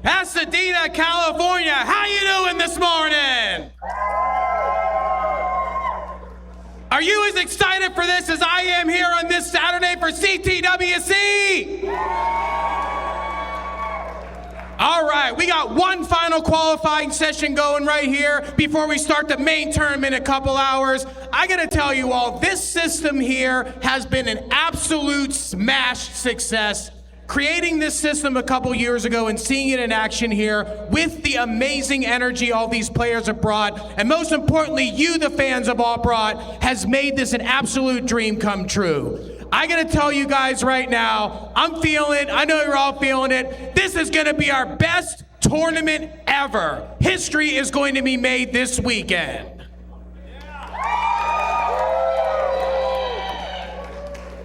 Pasadena, California. How you doing this morning? Are you as excited for this as I am here on this Saturday for CTWC? All right, we got one final qualifying session going right here before we start the main tournament in a couple hours. I gotta tell you all, this system here has been an absolute smash success. Creating this system a couple years ago and seeing it in action here with the amazing energy all these players have brought, and most importantly, you, the fans, have all brought, has made this an absolute dream come true. I gotta tell you guys right now, I'm feeling it, I know you're all feeling it. This is gonna be our best tournament ever. History is going to be made this weekend.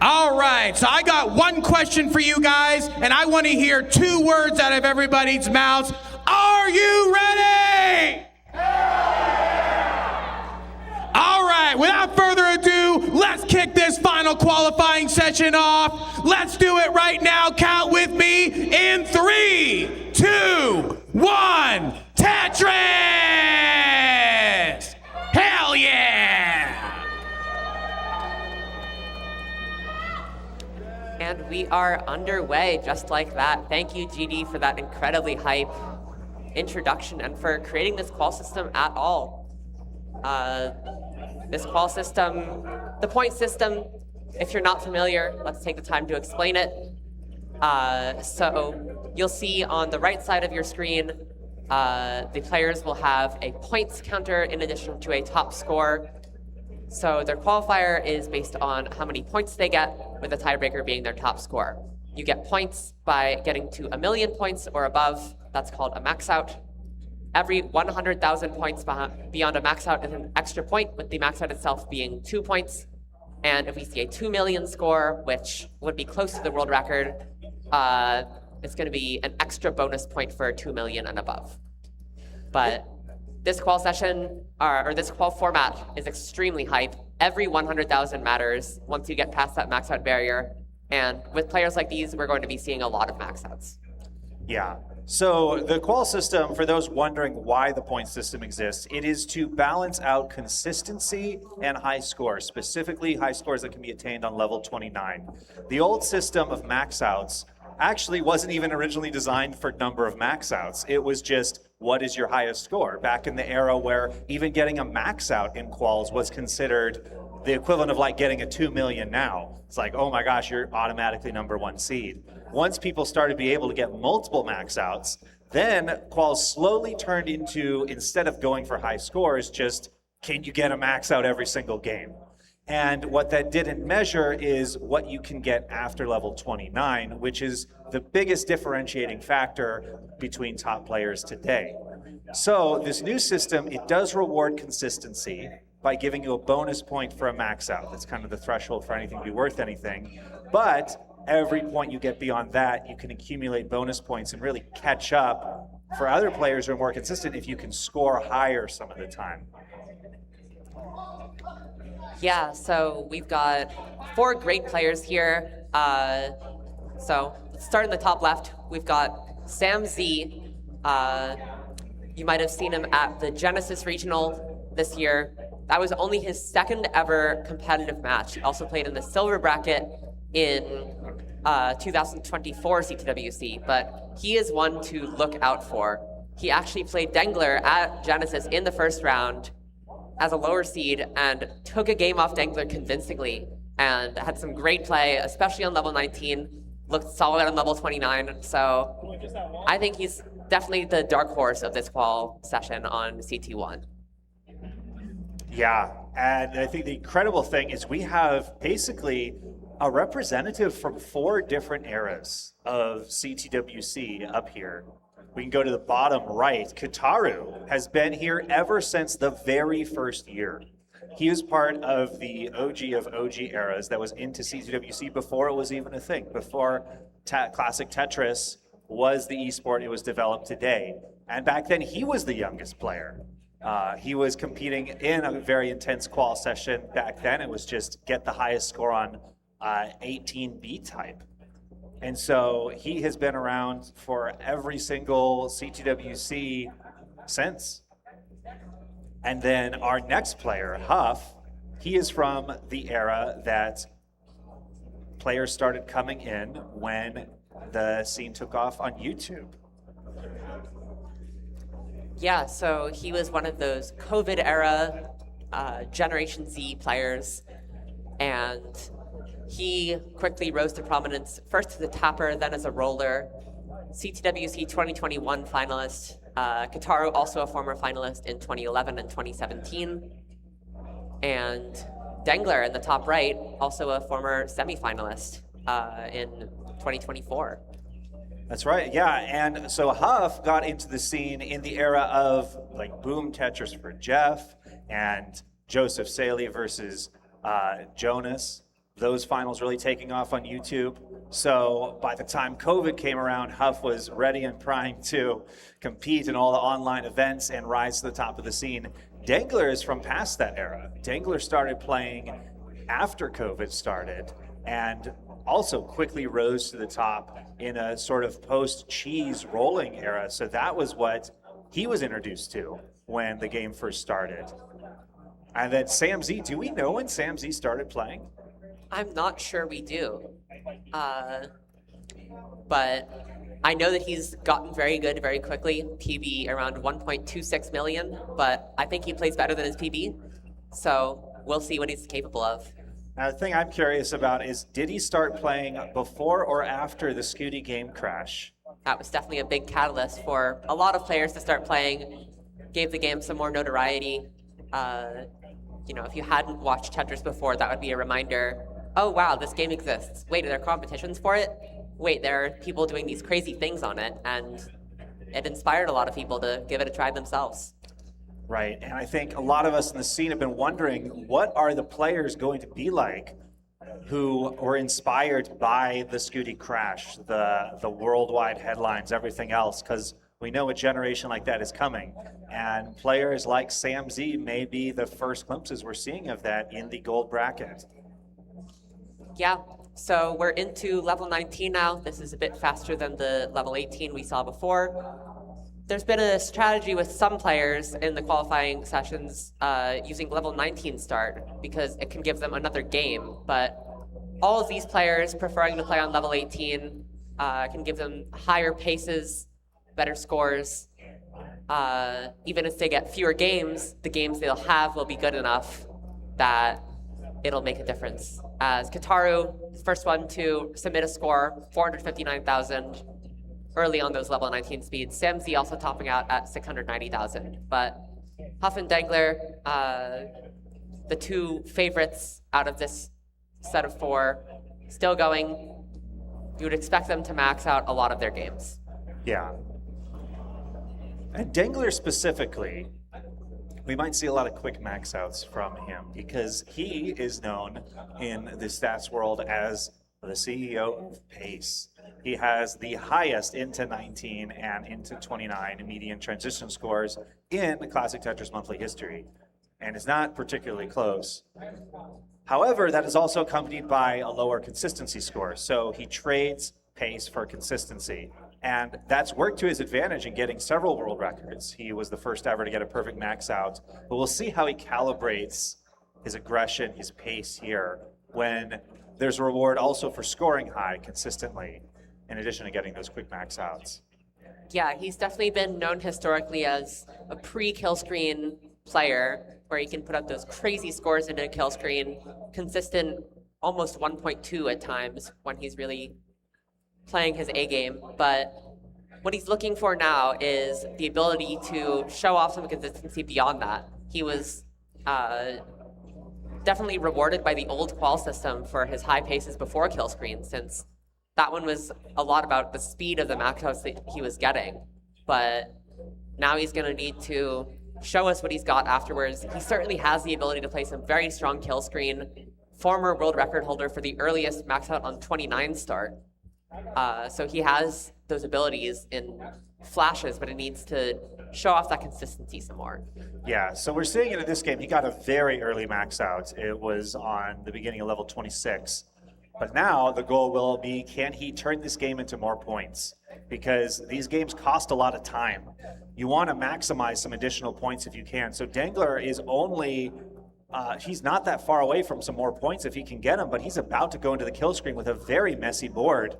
All right, so I got one question for you guys, and I want to hear two words out of everybody's mouths. Are you ready? All right, without further ado, let's kick this final qualifying session off. Let's do it right now. Count with me in 3, 2, 1. Tetris! Hell yeah! And we are underway just like that. Thank you, GD, for that incredibly hype introduction and for creating this qual system at all. This qual system, the point system, if you're not familiar, let's take the time to explain it. So you'll see on the right side of your screen, the players will have a points counter in addition to a top score. So their qualifier is based on how many points they get, with the tiebreaker being their top score. You get points by getting to 1,000,000 points or above. That's called a maxout. Every 100,000 points beyond a maxout is an extra point, with the maxout itself being 2 points. And if we see a 2,000,000 score, which would be close to the world record, it's going to be an extra bonus point for 2,000,000 and above. But this qual session, or this qual format, is extremely hype. Every 100,000 matters once you get past that max out barrier. And with players like these, we're going to be seeing a lot of max outs. Yeah. So the qual system, for those wondering why the point system exists, it is to balance out consistency and high scores, specifically high scores that can be attained on level 29. The old system of max outs actually wasn't even originally designed for number of max outs. It was just, what is your highest score? Back in the era where even getting a max out in quals was considered the equivalent of like getting a 2,000,000 now. It's like, oh my gosh, you're automatically #1 seed. Once people started to be able to get multiple max outs, then quals slowly turned into, instead of going for high scores, just, can you get a max out every single game? And what that didn't measure is what you can get after level 29, which is the biggest differentiating factor between top players today. So this new system, it does reward consistency by giving you a bonus point for a max out. That's kind of the threshold for anything to be worth anything. But every point you get beyond that, you can accumulate bonus points and really catch up for other players who are more consistent if you can score higher some of the time. Yeah, so we've got 4 great players here. So let's start in the top left. We've got Sam Z. You might have seen him at the Genesis Regional this year. That was only his second ever competitive match. He also played in the silver bracket in 2024 CTWC, but he is one to look out for. He actually played Dengler at Genesis in the first round as a lower seed and took a game off Dengler convincingly and had some great play, especially on level 19, looked solid on level 29. So I think he's definitely the dark horse of this qual session on CT1. Yeah, and I think the incredible thing is we have basically a representative from 4 different eras of CTWC up here. We can go to the bottom right. Kitaru has been here ever since the very first year. He was part of the OG of OG eras that was into CTWC before it was even a thing, before classic Tetris was the esport it was developed today. And back then, he was the youngest player. He was competing in a very intense qual session. Back then, it was just get the highest score on 18B type. And so he has been around for every single CTWC since. And then our next player, Huff, he is from the era that players started coming in when the scene took off on YouTube. Yeah, so he was one of those COVID era Generation Z players, and he quickly rose to prominence, first as a tapper, then as a roller. CTWC 2021 finalist. Kitaru, also a former finalist in 2011 and 2017. And Dengler in the top right, also a former semifinalist in 2024. That's right, yeah. And so Huff got into the scene in the era of like Boom Tetris for Jeff and Joseph Saley versus Jonas. Those finals really taking off on YouTube. So by the time COVID came around, Huff was ready and primed to compete in all the online events and rise to the top of the scene. Dengler is from past that era. Dengler started playing after COVID started and also quickly rose to the top in a sort of post-cheese rolling era. So that was what he was introduced to when the game first started. And then Sam Z, do we know when Sam Z started playing? I'm not sure we do. But I know that he's gotten very good very quickly. PB around 1.26 million, but I think he plays better than his PB. So we'll see what he's capable of. Now, the thing I'm curious about is, did he start playing before or after the Scooty game crash? That was definitely a big catalyst for a lot of players to start playing, gave the game some more notoriety. If you hadn't watched Tetris before, that would be a reminder. Oh, wow, this game exists. Wait, are there competitions for it? Wait, there are people doing these crazy things on it, and it inspired a lot of people to give it a try themselves. Right, and I think a lot of us in the scene have been wondering, what are the players going to be like who were inspired by the Scooty crash, the worldwide headlines, everything else, because we know a generation like that is coming. And players like Sam Z may be the first glimpses we're seeing of that in the gold bracket. Yeah, so we're into level 19 now. This is a bit faster than the level 18 we saw before. There's been a strategy with some players in the qualifying sessions using level 19 start because it can give them another game, but all of these players preferring to play on level 18 can give them higher paces, better scores. Even if they get fewer games, the games they'll have will be good enough that it'll make a difference. As Kitaru, first one to submit a score, 459,000 early on those level 19 speeds. Sam Z also topping out at 690,000. But Huff and Dengler, the two favorites out of this set of four, still going. You would expect them to max out a lot of their games. Yeah. And Dengler specifically, we might see a lot of quick max outs from him because he is known in the stats world as the CEO of pace. He has the highest into 19 and into 29 median transition scores in the Classic Tetris monthly history, and is not particularly close. However, that is also accompanied by a lower consistency score, so he trades pace for consistency. And that's worked to his advantage in getting several world records. He was the first ever to get a perfect max out, but we'll see how he calibrates his aggression, his pace here, when there's a reward also for scoring high consistently, in addition to getting those quick max outs. Yeah, he's definitely been known historically as a pre-kill screen player, where he can put up those crazy scores into a kill screen, consistent almost 1.2 at times when he's really playing his A game. But what he's looking for now is the ability to show off some consistency beyond that. He was definitely rewarded by the old qual system for his high paces before kill screen, since that one was a lot about the speed of the maxouts that he was getting. But now he's going to need to show us what he's got afterwards. He certainly has the ability to play some very strong kill screen. Former world record holder for the earliest max out on 29 start. So he has those abilities in flashes, but it needs to show off that consistency some more. Yeah, so we're seeing it in this game. He got a very early max out. It was on the beginning of level 26. But now the goal will be, can he turn this game into more points? Because these games cost a lot of time. You want to maximize some additional points if you can. So Dengler is only, he's not that far away from some more points if he can get them, but he's about to go into the kill screen with a very messy board.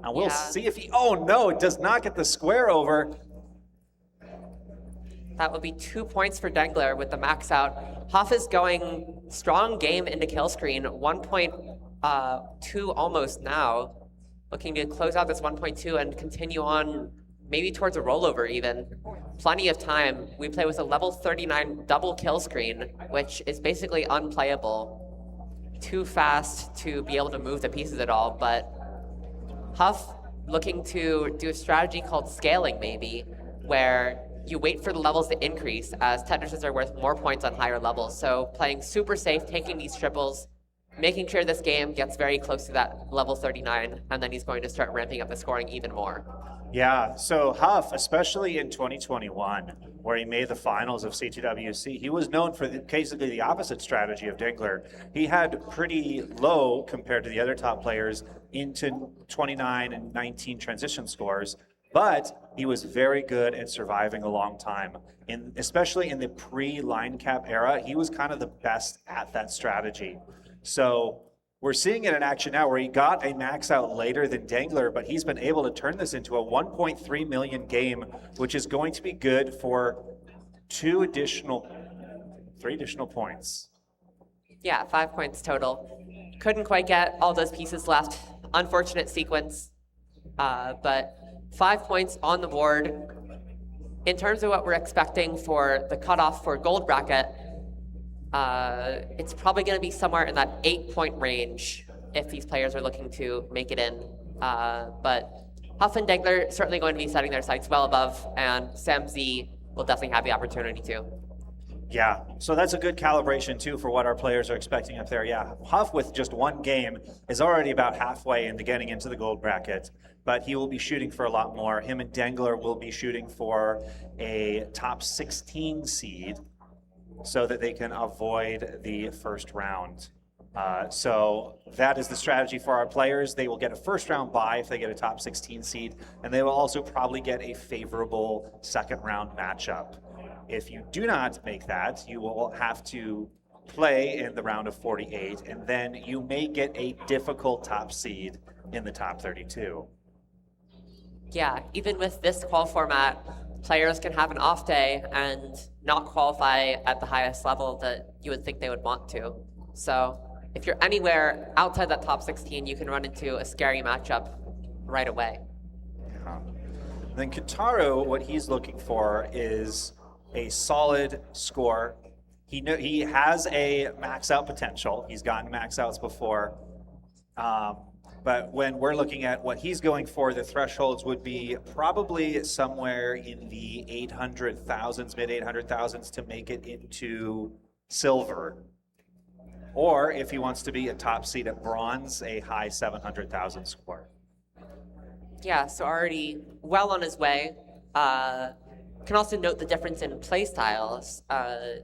And we'll see if he, oh no, it does not get the square over. That would be 2 points for Dengler with the max out. Huff is going strong game into kill screen, 1.2 almost now. Looking to close out this 1.2 and continue on maybe towards a rollover even. Plenty of time. We play with a level 39 double kill screen, which is basically unplayable. Too fast to be able to move the pieces at all, but Huff looking to do a strategy called scaling maybe, where you wait for the levels to increase as Tetrises are worth more points on higher levels. So playing super safe, taking these triples, making sure this game gets very close to that level 39, and then he's going to start ramping up the scoring even more. Yeah, so Huff, especially in 2021, where he made the finals of CTWC, he was known for basically the opposite strategy of Dengler. He had pretty low, compared to the other top players, into 29 and 19 transition scores, but he was very good at surviving a long time. Especially in the pre-line cap era, he was kind of the best at that strategy. So we're seeing it in action now where he got a max out later than Dengler, but he's been able to turn this into a 1.3 million game, which is going to be good for 3 additional points. Yeah, 5 points total. Couldn't quite get all those pieces left. Unfortunate sequence, but 5 points on the board. In terms of what we're expecting for the cutoff for gold bracket, it's probably going to be somewhere in that 8-point range if these players are looking to make it in. But Huff and Dengler certainly going to be setting their sights well above, and Sam Z will definitely have the opportunity to. Yeah, so that's a good calibration too for what our players are expecting up there. Yeah, Huff with just one game is already about halfway into getting into the gold bracket, but he will be shooting for a lot more. Him and Dengler will be shooting for a top 16 seed so that they can avoid the first round. So that is the strategy for our players. They will get a first round bye if they get a top 16 seed, and they will also probably get a favorable second round matchup. If you do not make that, you will have to play in the round of 48, and then you may get a difficult top seed in the top 32. Yeah, even with this qual format, players can have an off day and not qualify at the highest level that you would think they would want to. So if you're anywhere outside that top 16, you can run into a scary matchup right away. Then Kitaru, what he's looking for is a solid score. He has a max out potential. He's gotten max outs before. But when we're looking at what he's going for, the thresholds would be probably somewhere in the 800,000s, mid 800,000s to make it into silver. Or if he wants to be a top seed at bronze, a high 700,000 score. Yeah, so already well on his way. Can also note the difference in play styles.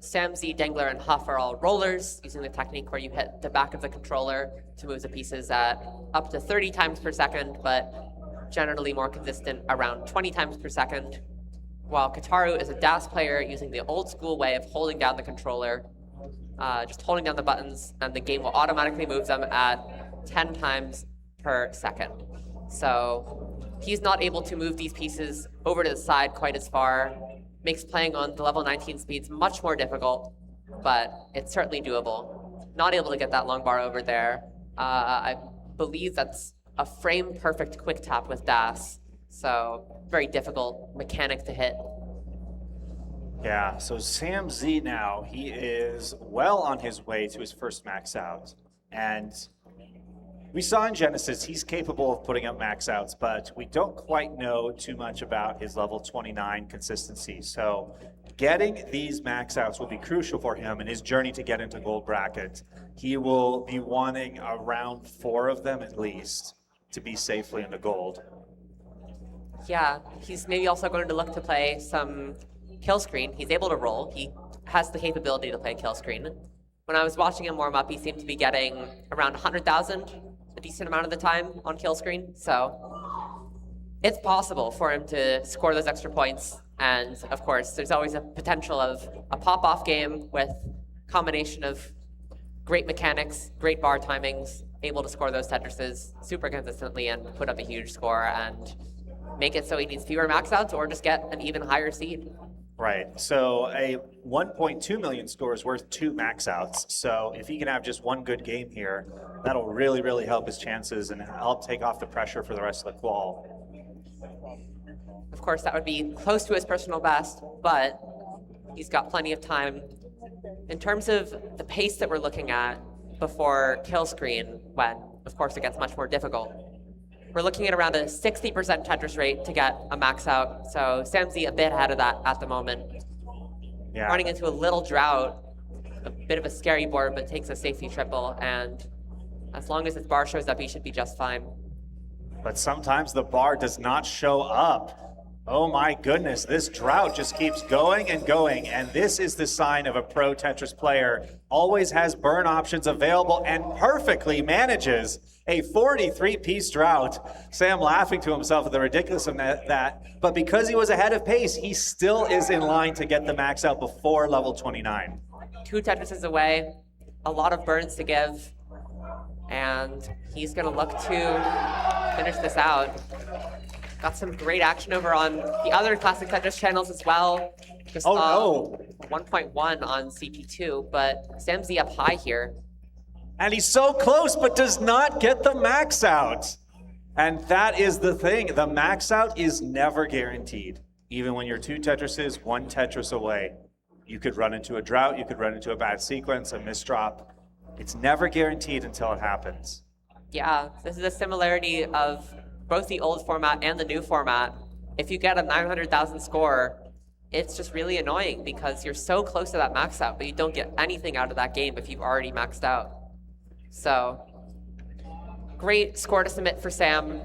Sam Z, Dengler, and Huff are all rollers, using the technique where you hit the back of the controller to move the pieces at up to 30 times per second, but generally more consistent around 20 times per second. While Kitaru is a DAS player using the old school way of holding down the controller, just holding down the buttons, and the game will automatically move them at 10 times per second. So he's not able to move these pieces over to the side quite as far. Makes playing on the level 19 speeds much more difficult, but it's certainly doable. Not able to get that long bar over there. I believe that's a frame perfect quick tap with DAS, so very difficult mechanic to hit. Yeah, so Sam Z now, he is well on his way to his first max out. And we saw in Genesis, he's capable of putting up max outs, but we don't quite know too much about his level 29 consistency. So getting these max outs will be crucial for him in his journey to get into gold bracket. He will be wanting around 4 of them at least to be safely into gold. Yeah, he's maybe also going to look to play some kill screen. He's able to roll. He has the capability to play kill screen. When I was watching him warm up, he seemed to be getting around 100,000 a decent amount of the time on kill screen, so it's possible for him to score those extra points. And of course, there's always a potential of a pop-off game with combination of great mechanics, great bar timings, able to score those Tetrises super consistently and put up a huge score and make it so he needs fewer max outs or just get an even higher seed. Right. So a 1.2 million score is worth 2 max outs. So if he can have just one good game here, that'll really, really help his chances and help take off the pressure for the rest of the qual. Of course, that would be close to his personal best, but he's got plenty of time. In terms of the pace that we're looking at before kill screen, when, of course, it gets much more difficult, we're looking at around a 60% Tetris rate to get a max out. So Sam's a bit ahead of that at the moment. Yeah. Running into a little drought, a bit of a scary board, but takes a safety triple. And as long as his bar shows up, he should be just fine. But sometimes the bar does not show up. Oh my goodness, this drought just keeps going and going, and this is the sign of a pro Tetris player. Always has burn options available and perfectly manages a 43-piece drought. Sam laughing to himself at the ridiculousness of that, but because he was ahead of pace, he still is in line to get the max out before level 29. 2 Tetrises away, a lot of burns to give, and he's gonna look to finish this out. Got some great action over on the other Classic Tetris channels as well. Just no. 1.1 on CP2, but Sam's up high here. And he's so close, but does not get the max out. And that is the thing. The max out is never guaranteed. Even when you're 2 Tetrises, 1 Tetris away. You could run into a drought, you could run into a bad sequence, a misdrop. It's never guaranteed until it happens. Yeah, this is a similarity of both the old format and the new format. If you get a 900,000 score, it's just really annoying because you're so close to that max out, but you don't get anything out of that game if you've already maxed out. So, great score to submit for Sam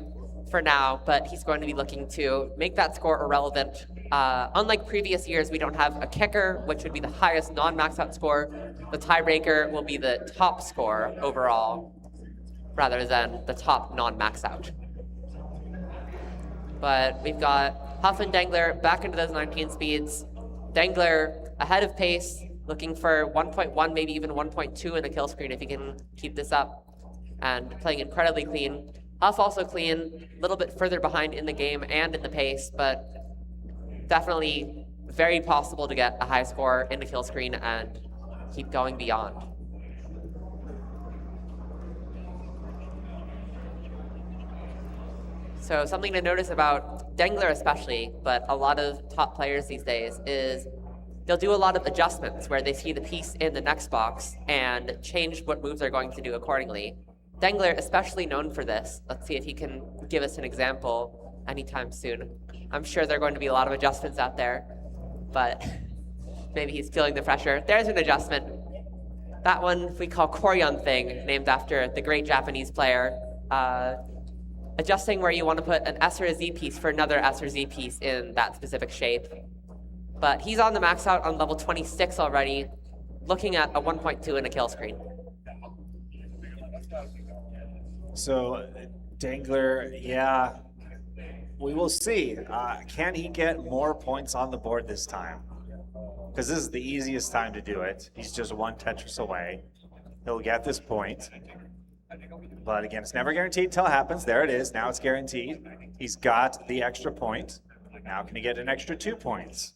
for now, but he's going to be looking to make that score irrelevant. Unlike previous years, we don't have a kicker, which would be the highest non-max out score. The tiebreaker will be the top score overall, rather than the top non-max out. But we've got Huff and Dengler back into those 19 speeds. Dengler ahead of pace, looking for 1.1, maybe even 1.2 in the kill screen if he can keep this up. And playing incredibly clean. Huff also clean, a little bit further behind in the game and in the pace, but definitely very possible to get a high score in the kill screen and keep going beyond. So something to notice about Dengler especially, but a lot of top players these days, is they'll do a lot of adjustments where they see the piece in the next box and change what moves they're going to do accordingly. Dengler especially known for this. Let's see if he can give us an example anytime soon. I'm sure there are going to be a lot of adjustments out there, but maybe he's feeling the pressure. There's an adjustment. That one we call Koryon thing, named after the great Japanese player. Adjusting where you want to put an S or a Z piece for another S or Z piece in that specific shape. But he's on the max out on level 26 already, looking at a 1.2 in a kill screen. So Dengler, yeah, we will see. Can he get more points on the board this time? Because this is the easiest time to do it. He's just 1 Tetris away. He'll get this point. But again, it's never guaranteed until it happens. There it is. Now it's guaranteed. He's got the extra point. Now can he get an extra 2 points?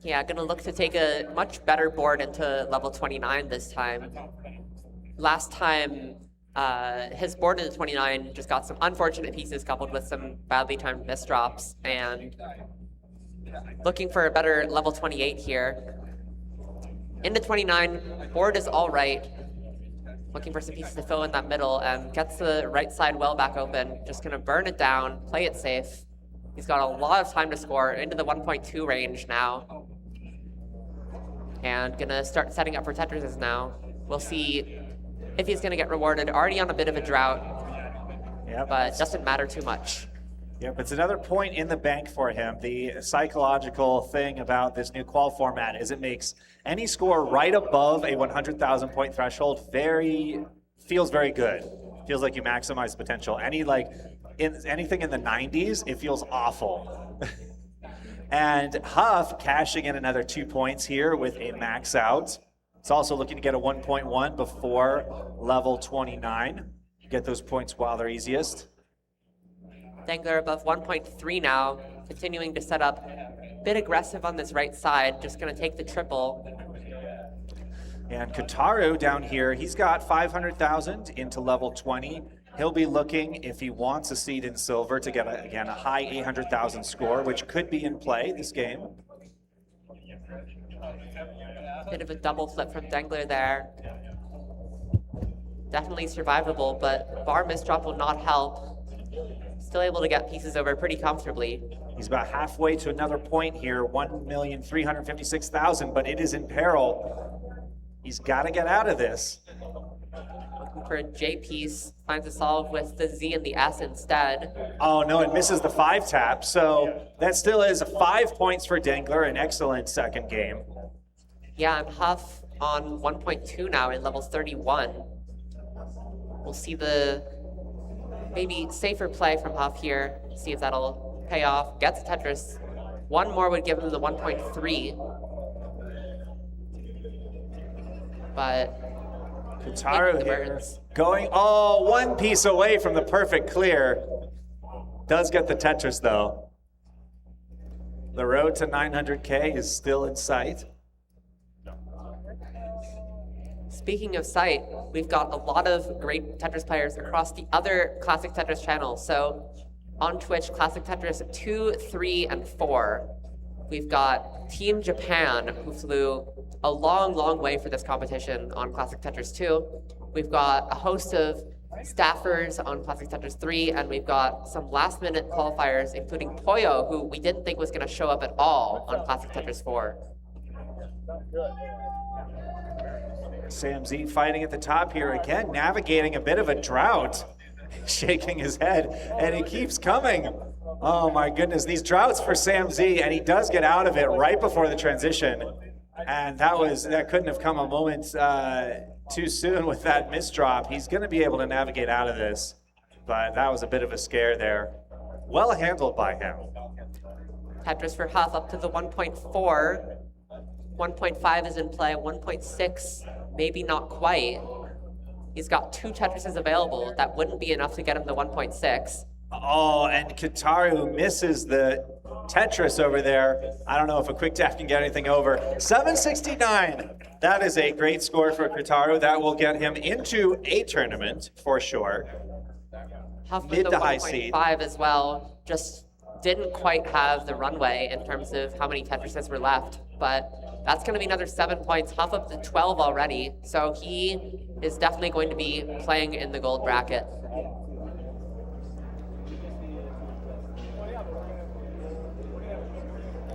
Yeah, gonna look to take a much better board into level 29 this time. Last time, his board into 29 just got some unfortunate pieces coupled with some badly timed misdrops, and looking for a better level 28 here. Into 29, board is all right. Looking for some pieces to fill in that middle and gets the right side well back open. Just gonna burn it down, play it safe. He's got a lot of time to score into the 1.2 range now. And gonna start setting up for Tetrises now. We'll see if he's gonna get rewarded. Already on a bit of a drought, but doesn't matter too much. Yep, it's another point in the bank for him. The psychological thing about this new qual format is it makes any score right above a 100,000 point threshold very feels very good. Feels like you maximize potential. Anything in the 90s, it feels awful. And Huff cashing in another 2 points here with a max out. It's also looking to get a 1.1 before level 29. Get those points while they're easiest. Dengler above 1.3 now, continuing to set up a bit aggressive on this right side, just going to take the triple. And Kitaru down here, he's got 500,000 into level 20. He'll be looking, if he wants a seed in silver, to get, a high 800,000 score, which could be in play this game. Bit of a double flip from Dengler there. Definitely survivable, but bar misdrop will not help. Still able to get pieces over pretty comfortably. He's about halfway to another point here, 1,356,000, but it is in peril. He's got to get out of this. Looking for a J piece, finds a solve with the Z and the S instead. Oh no, it misses the 5 tap, so that still is 5 points for Dengler, an excellent second game. Yeah, and Huff on 1.2 now in level 31. We'll see the maybe safer play from Huff here, see if that'll pay off. Gets Tetris. One more would give him the 1.3. But Kitaru here going, oh, 1 piece away from the perfect clear. Does get the Tetris though. The road to 900K is still in sight. Speaking of sight, we've got a lot of great Tetris players across the other Classic Tetris channels. So on Twitch, Classic Tetris 2, 3, and 4. We've got Team Japan, who flew a long, long way for this competition on Classic Tetris 2. We've got a host of staffers on Classic Tetris 3, and we've got some last-minute qualifiers, including Poyo, who we didn't think was going to show up at all on Classic Tetris 4. Sam Z fighting at the top here again, navigating a bit of a drought, shaking his head, and he keeps coming. Oh my goodness, these droughts for Sam Z, and he does get out of it right before the transition. And that couldn't have come a moment too soon with that misdrop. He's going to be able to navigate out of this, but that was a bit of a scare there. Well handled by him. Tetris for Huff up to the 1.4. 1.5 is in play, 1.6, maybe not quite. He's got 2 Tetrises available. That wouldn't be enough to get him the 1.6. Oh, and Kitaru misses the Tetris over there. I don't know if a quick tap can get anything over. 769. That is a great score for Kitaru. That will get him into a tournament for sure. Huff with Mid the to high seed. 1.5 as well. Just didn't quite have the runway in terms of how many Tetrises were left. But that's going to be another 7 points. Huff up to 12 already. So he is definitely going to be playing in the gold bracket.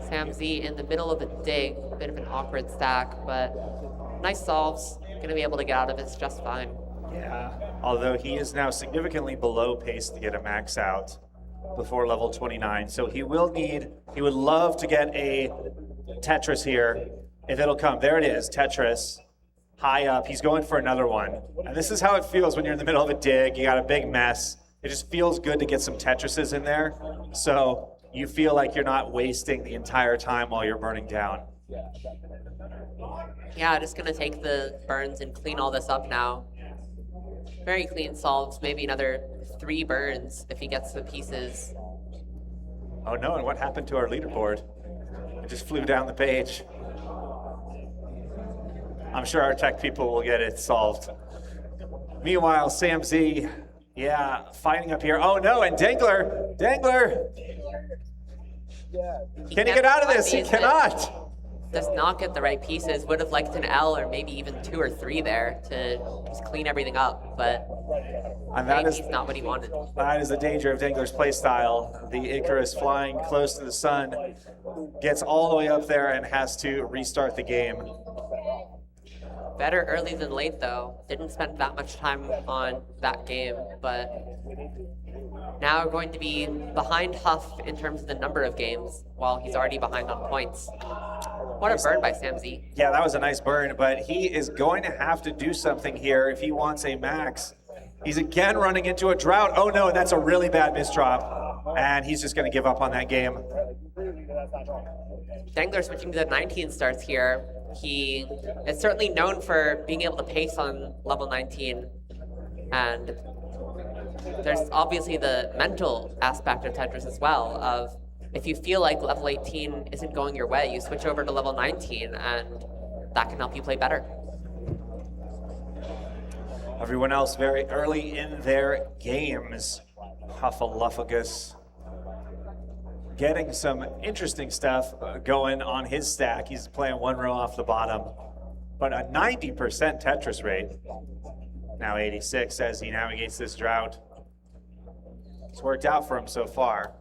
Sam Z in the middle of a dig, a bit of an awkward stack, but nice solves. Going to be able to get out of this just fine. Yeah, although he is now significantly below pace to get a max out before level 29. So he would love to get a Tetris here if it'll come. There it is, Tetris, high up. He's going for another one. And this is how it feels when you're in the middle of a dig. You got a big mess. It just feels good to get some Tetrises in there. So you feel like you're not wasting the entire time while you're burning down. Yeah, just gonna take the burns and clean all this up now. Very clean solves, maybe another 3 burns if he gets the pieces. Oh no, and what happened to our leaderboard? It just flew down the page. I'm sure our tech people will get it solved. Meanwhile, Sam Z, yeah, fighting up here. Oh no, and Dengler! Can he get out of this? He cannot! Does not get the right pieces. Would have liked an L or maybe even 2 or 3 there to just clean everything up, but and that is not what he wanted. That is the danger of Dengler's playstyle. The Icarus flying close to the sun gets all the way up there and has to restart the game. Better early than late, though. Didn't spend that much time on that game, but now we're going to be behind Huff in terms of the number of games, while he's already behind on points. What a burn by Sam Z. Yeah, that was a nice burn, but he is going to have to do something here if he wants a max. He's again running into a drought. Oh no, that's a really bad misdrop. And he's just going to give up on that game. Dengler switching to the 19 starts here. He is certainly known for being able to pace on level 19. And there's obviously the mental aspect of Tetris as well, of if you feel like level 18 isn't going your way, you switch over to level 19, and that can help you play better. Everyone else very early in their games. Huffaluffagus getting some interesting stuff going on his stack. He's playing one row off the bottom, but a 90% Tetris rate. Now 86 as he navigates this drought. It's worked out for him so far.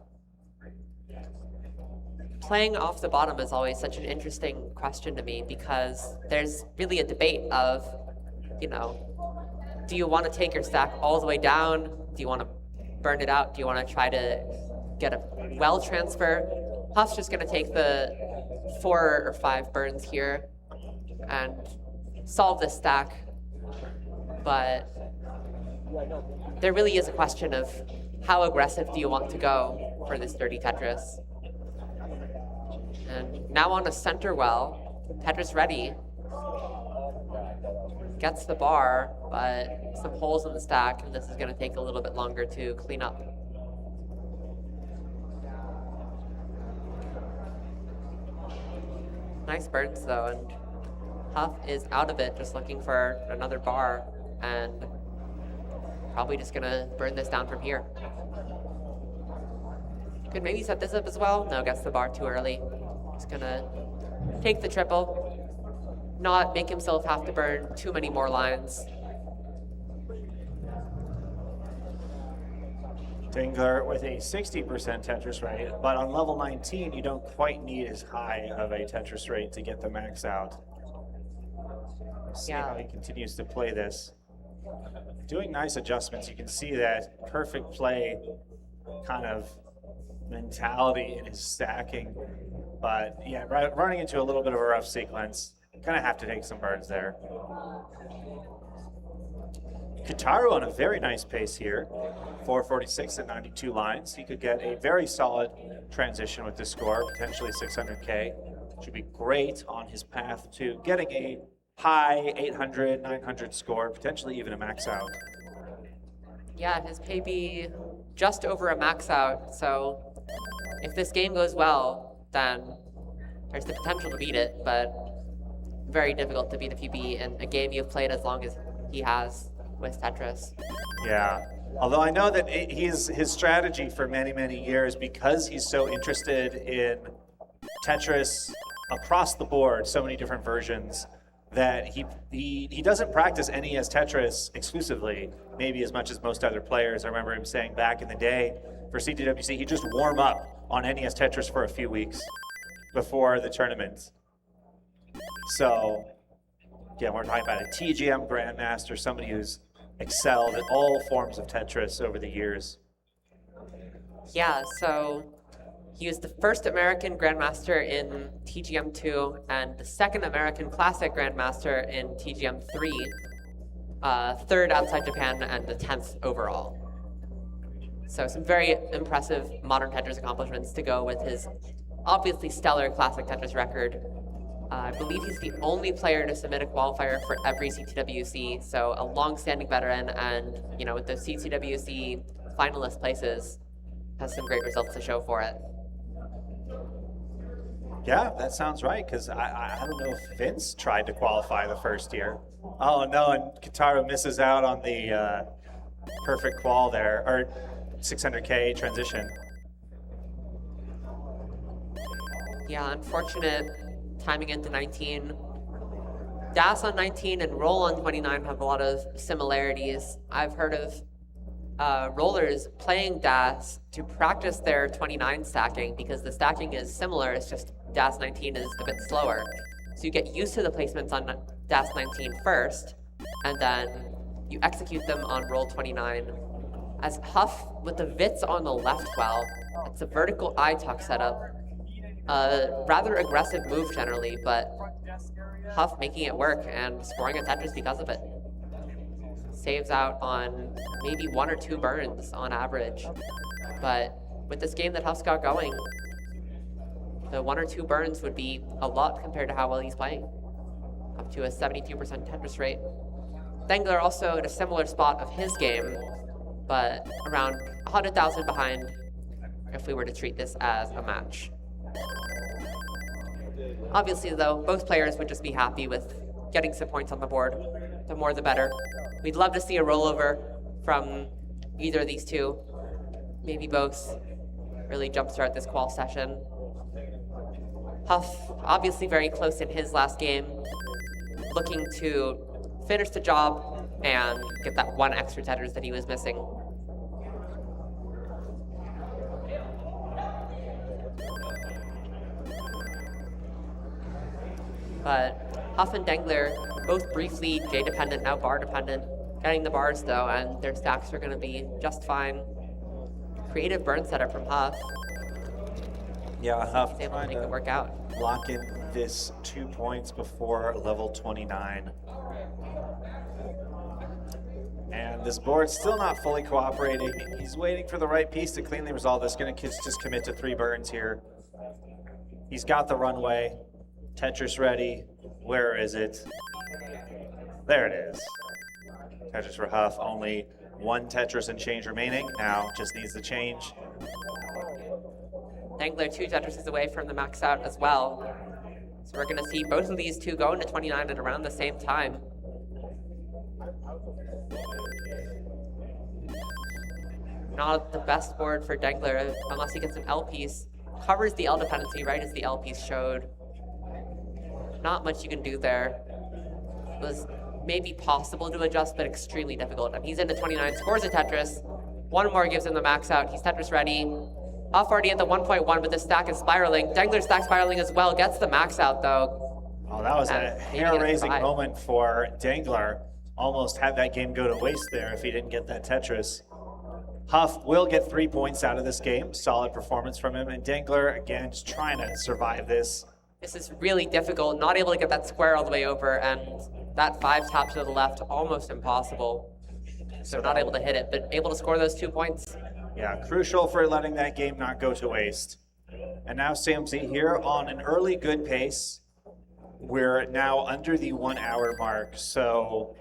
Playing off the bottom is always such an interesting question to me, because there's really a debate of, you know, do you want to take your stack all the way down? Do you want to burn it out? Do you want to try to get a well transfer? Huff's just going to take the 4 or 5 burns here and solve this stack. But there really is a question of how aggressive do you want to go for this dirty Tetris? And now on a center well, Tetris ready. Gets the bar, but some holes in the stack, and this is going to take a little bit longer to clean up. Nice burns though, and Huff is out of it, just looking for another bar, and probably just going to burn this down from here. Could maybe set this up as well. No, gets the bar too early. Just going to take the triple. Not make himself have to burn too many more lines. Dengler with a 60% Tetris rate, but on level 19, you don't quite need as high of a Tetris rate to get the max out. See how he continues to play this. Doing nice adjustments. You can see that perfect play kind of mentality in his stacking. But yeah, running into a little bit of a rough sequence. Gonna have to take some burns there. Kitaru on a very nice pace here. 446 at 92 lines. He could get a very solid transition with this score, potentially 600K. Should be great on his path to getting a high 800, 900 score, potentially even a max out. Yeah, his pay be just over a max out, so if this game goes well, then there's the potential to beat it, but very difficult to beat if you be in a game you've played as long as he has with Tetris. Yeah, although I know that his strategy for many, many years, because he's so interested in Tetris across the board, so many different versions, that he doesn't practice NES Tetris exclusively, maybe as much as most other players. I remember him saying back in the day for CTWC, he'd just warm up on NES Tetris for a few weeks before the tournament. So, yeah, we're talking about a TGM Grandmaster, somebody who's excelled at all forms of Tetris over the years. Yeah, so he was the first American Grandmaster in TGM2 and the second American Classic Grandmaster in TGM3, third outside Japan and the 10th overall. So some very impressive modern Tetris accomplishments to go with his obviously stellar Classic Tetris record. I believe he's the only player to submit a qualifier for every CTWC, so a long-standing veteran, and you know, with the CTWC finalist places, has some great results to show for it. Yeah, that sounds right, because I don't know if Vince tried to qualify the first year. Oh no, and Kitaru misses out on the perfect qual there, or 600K transition. Yeah, unfortunate timing into 19. DAS on 19 and roll on 29 have a lot of similarities. I've heard of rollers playing DAS to practice their 29 stacking because the stacking is similar, it's just DAS 19 is a bit slower. So you get used to the placements on DAS 19 first, and then you execute them on roll 29. As Huff with the Vits on the left well, it's a vertical eye tuck setup. A rather aggressive move generally, but Huff making it work and scoring a Tetris because of it. Saves out on maybe 1 or 2 burns on average. But with this game that Huff's got going, the 1 or 2 burns would be a lot compared to how well he's playing. Up to a 72% Tetris rate. Dengler also at a similar spot of his game, but around 100,000 behind if we were to treat this as a match. Obviously though, both players would just be happy with getting some points on the board. The more the better. We'd love to see a rollover from either of these two, maybe both, really jumpstart this qual session. Huff, obviously very close in his last game, looking to finish the job and get that 1 extra Tetris that he was missing. But Huff and Dengler, both briefly J-dependent, now bar-dependent, getting the bars though, and their stacks are going to be just fine. Creative burn setup from Huff. Yeah, Huff He's able to trying make it work out. lock in this 2 points before level 29. And this board's still not fully cooperating. He's waiting for the right piece to cleanly resolve this. Gonna just commit to 3 burns here. He's got the runway. Tetris ready. Where is it? There it is. Tetris for Huff. Only 1 Tetris and change remaining. Now just needs the change. Dengler 2 Tetrises away from the max out as well. So we're going to see both of these two go into 29 at around the same time. Not the best board for Dengler unless he gets an L piece. Covers the L dependency right as the L piece showed. Not much you can do there. It was maybe possible to adjust, but extremely difficult. And he's into 29, scores a Tetris. 1 more gives him the max out. He's Tetris ready. Huff already at the 1.1, but the stack is spiraling. Dengler stack spiraling as well. Gets the max out though. Oh, that was a hair-raising moment for Dengler. Almost had that game go to waste there if he didn't get that Tetris. Huff will get 3 points out of this game. Solid performance from him. And Dengler, again, just trying to survive this. This is really difficult. Not able to get that square all the way over, and that 5 tap to the left, almost impossible. So not able to hit it, but able to score those 2 points. Yeah, crucial for letting that game not go to waste. And now CMZ here on an early good pace. We're now under the 1 hour mark. So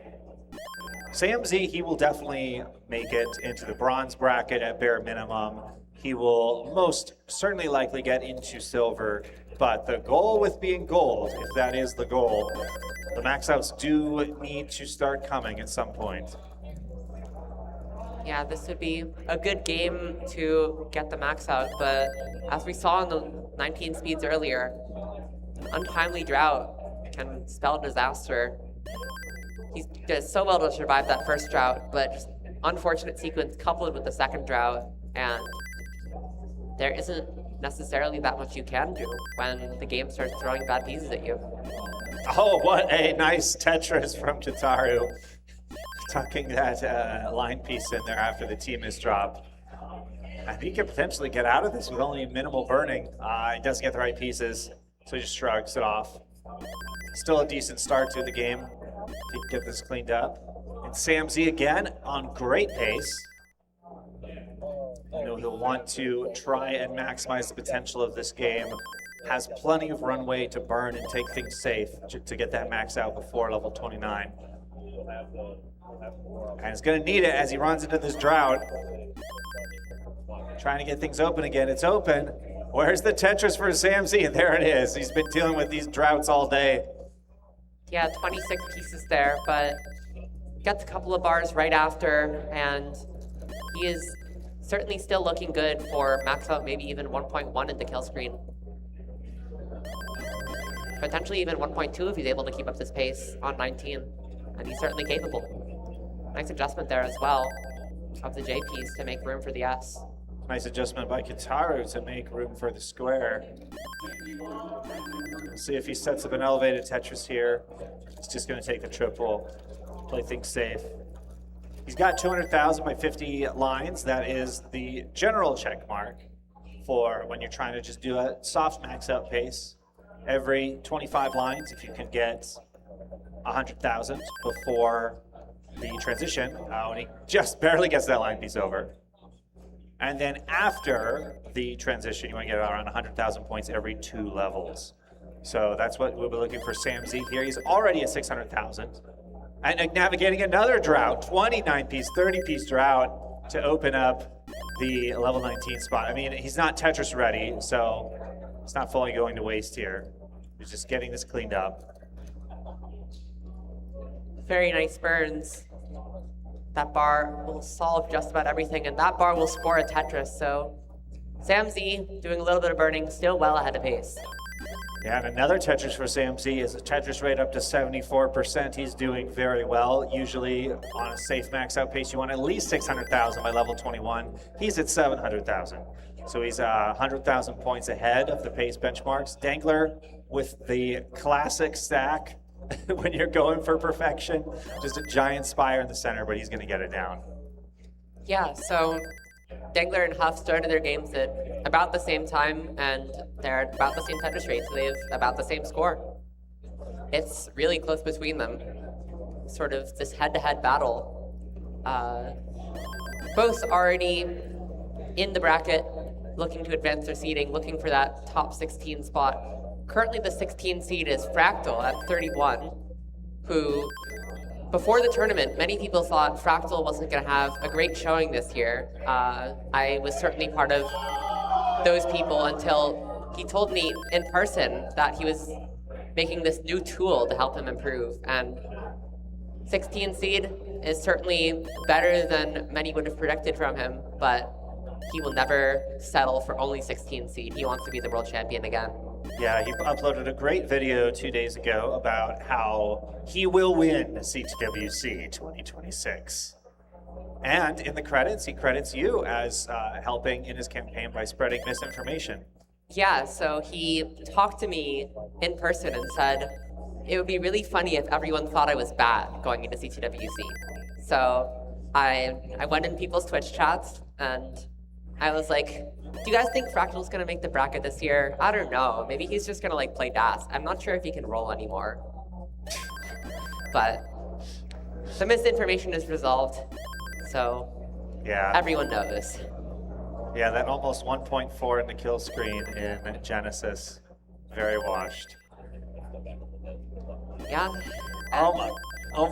CMZ, he will definitely make it into the bronze bracket at bare minimum. He will most certainly likely get into silver. But the goal with being gold, if that is the goal, the max outs do need to start coming at some point. Yeah, this would be a good game to get the max out, but as we saw in the 19 speeds earlier, an untimely drought can spell disaster. He does so well to survive that first drought, but just unfortunate sequence coupled with the second drought, and there isn't necessarily that much you can do when the game starts throwing bad pieces at you. Oh, what a nice Tetris from Kitaru. Tucking that line piece in there after the team is dropped. I think he could potentially get out of this with only minimal burning. He doesn't get the right pieces, so he just shrugs it off. Still a decent start to the game. He can get this cleaned up. And CMZ again on great pace. You know, he'll want to try and maximize the potential of this game. Has plenty of runway to burn and take things safe to get that max out before level 29. And he's going to need it as he runs into this drought. Trying to get things open again. It's open. Where's the Tetris for CMZ? There it is. He's been dealing with these droughts all day. Yeah, 26 pieces there, but gets a couple of bars right after, and he is certainly still looking good for max out, maybe even 1.1 in the kill screen. Potentially even 1.2 if he's able to keep up this pace on 19, and he's certainly capable. Nice adjustment there as well of the J piece to make room for the S. Nice adjustment by Kitaru to make room for the square. See if he sets up an elevated Tetris here. He's just going to take the triple, play things safe. He's got 200,000 by 50 lines. That is the general check mark for when you're trying to just do a soft max out pace. Every 25 lines, if you can get 100,000 before the transition, when he just barely gets that line piece over. And then after the transition, you want to get around 100,000 points every 2 levels. So that's what we'll be looking for Sam Z here. He's already at 600,000. And navigating another drought, 29-piece, 30-piece drought to open up the level 19 spot. I mean, he's not Tetris ready, so it's not fully going to waste here. He's just getting this cleaned up. Very nice burns. That bar will solve just about everything, and that bar will score a Tetris. So Sam Z doing a little bit of burning, still well ahead of pace. Yeah, and another Tetris for Sam Z is a Tetris rate up to 74%. He's doing very well. Usually on a safe max out pace, you want at least 600,000 by level 21. He's at 700,000. So he's 100,000 points ahead of the pace benchmarks. Dengler with the classic stack when you're going for perfection. Just a giant spire in the center, but he's going to get it down. Yeah, so Dengler and Huff started their games at about the same time, and they're at about the same Tetris rate, so they have about the same score. It's really close between them. Sort of this head-to-head battle. Both already in the bracket, looking to advance their seeding, looking for that top 16 spot. Currently the 16 seed is Fractal at 31, who, before the tournament, many people thought Fractal wasn't going to have a great showing this year. I was certainly part of those people until he told me in person that he was making this new tool to help him improve. And 16 seed is certainly better than many would have predicted from him, but he will never settle for only 16 seed. He wants to be the world champion again. Yeah, he uploaded a great video 2 days ago about how he will win CTWC 2026. And in the credits, he credits you as helping in his campaign by spreading misinformation. Yeah, so he talked to me in person and said, it would be really funny if everyone thought I was bad going into CTWC. So I went in people's Twitch chats and I was like, do you guys think Fractal's gonna make the bracket this year? I don't know. Maybe he's just gonna like play DAS. I'm not sure if he can roll anymore. But the misinformation is resolved, so Yeah. everyone knows. Yeah, that almost 1.4 in the kill screen in Genesis. Very washed. Yeah. Oh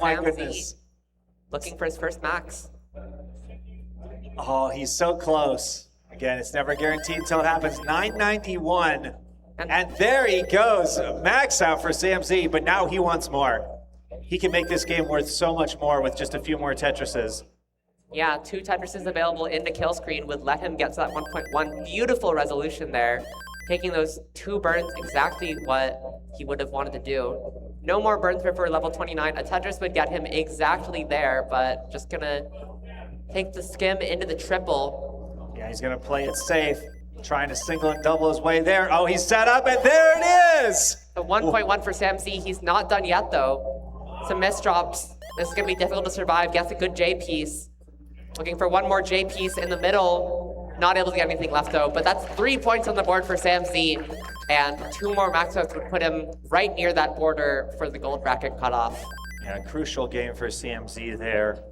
my Sam goodness. Z looking for his first max. Oh, he's so close. Again, it's never guaranteed until it happens. 991. And there he goes. Max out for Sam Z, but now he wants more. He can make this game worth so much more with just a few more Tetrises. Yeah, 2 Tetrises available in the kill screen would let him get to that 1.1. Beautiful resolution there. Taking those 2 burns, exactly what he would have wanted to do. No more burns for level 29. A Tetris would get him exactly there, but just gonna take the skim into the triple. Yeah, he's gonna play it safe, trying to single and double his way there. Oh, he's set up, and there it is! The 1.1 for Sam Z. He's not done yet, though. Some misdrops. This is gonna be difficult to survive. Gets a good J piece. Looking for one more J piece in the middle. Not able to get anything left, though. But that's 3 points on the board for Sam Z. And 2 more maxouts would put him right near that border for the gold bracket cutoff. Yeah, crucial game for CMZ there.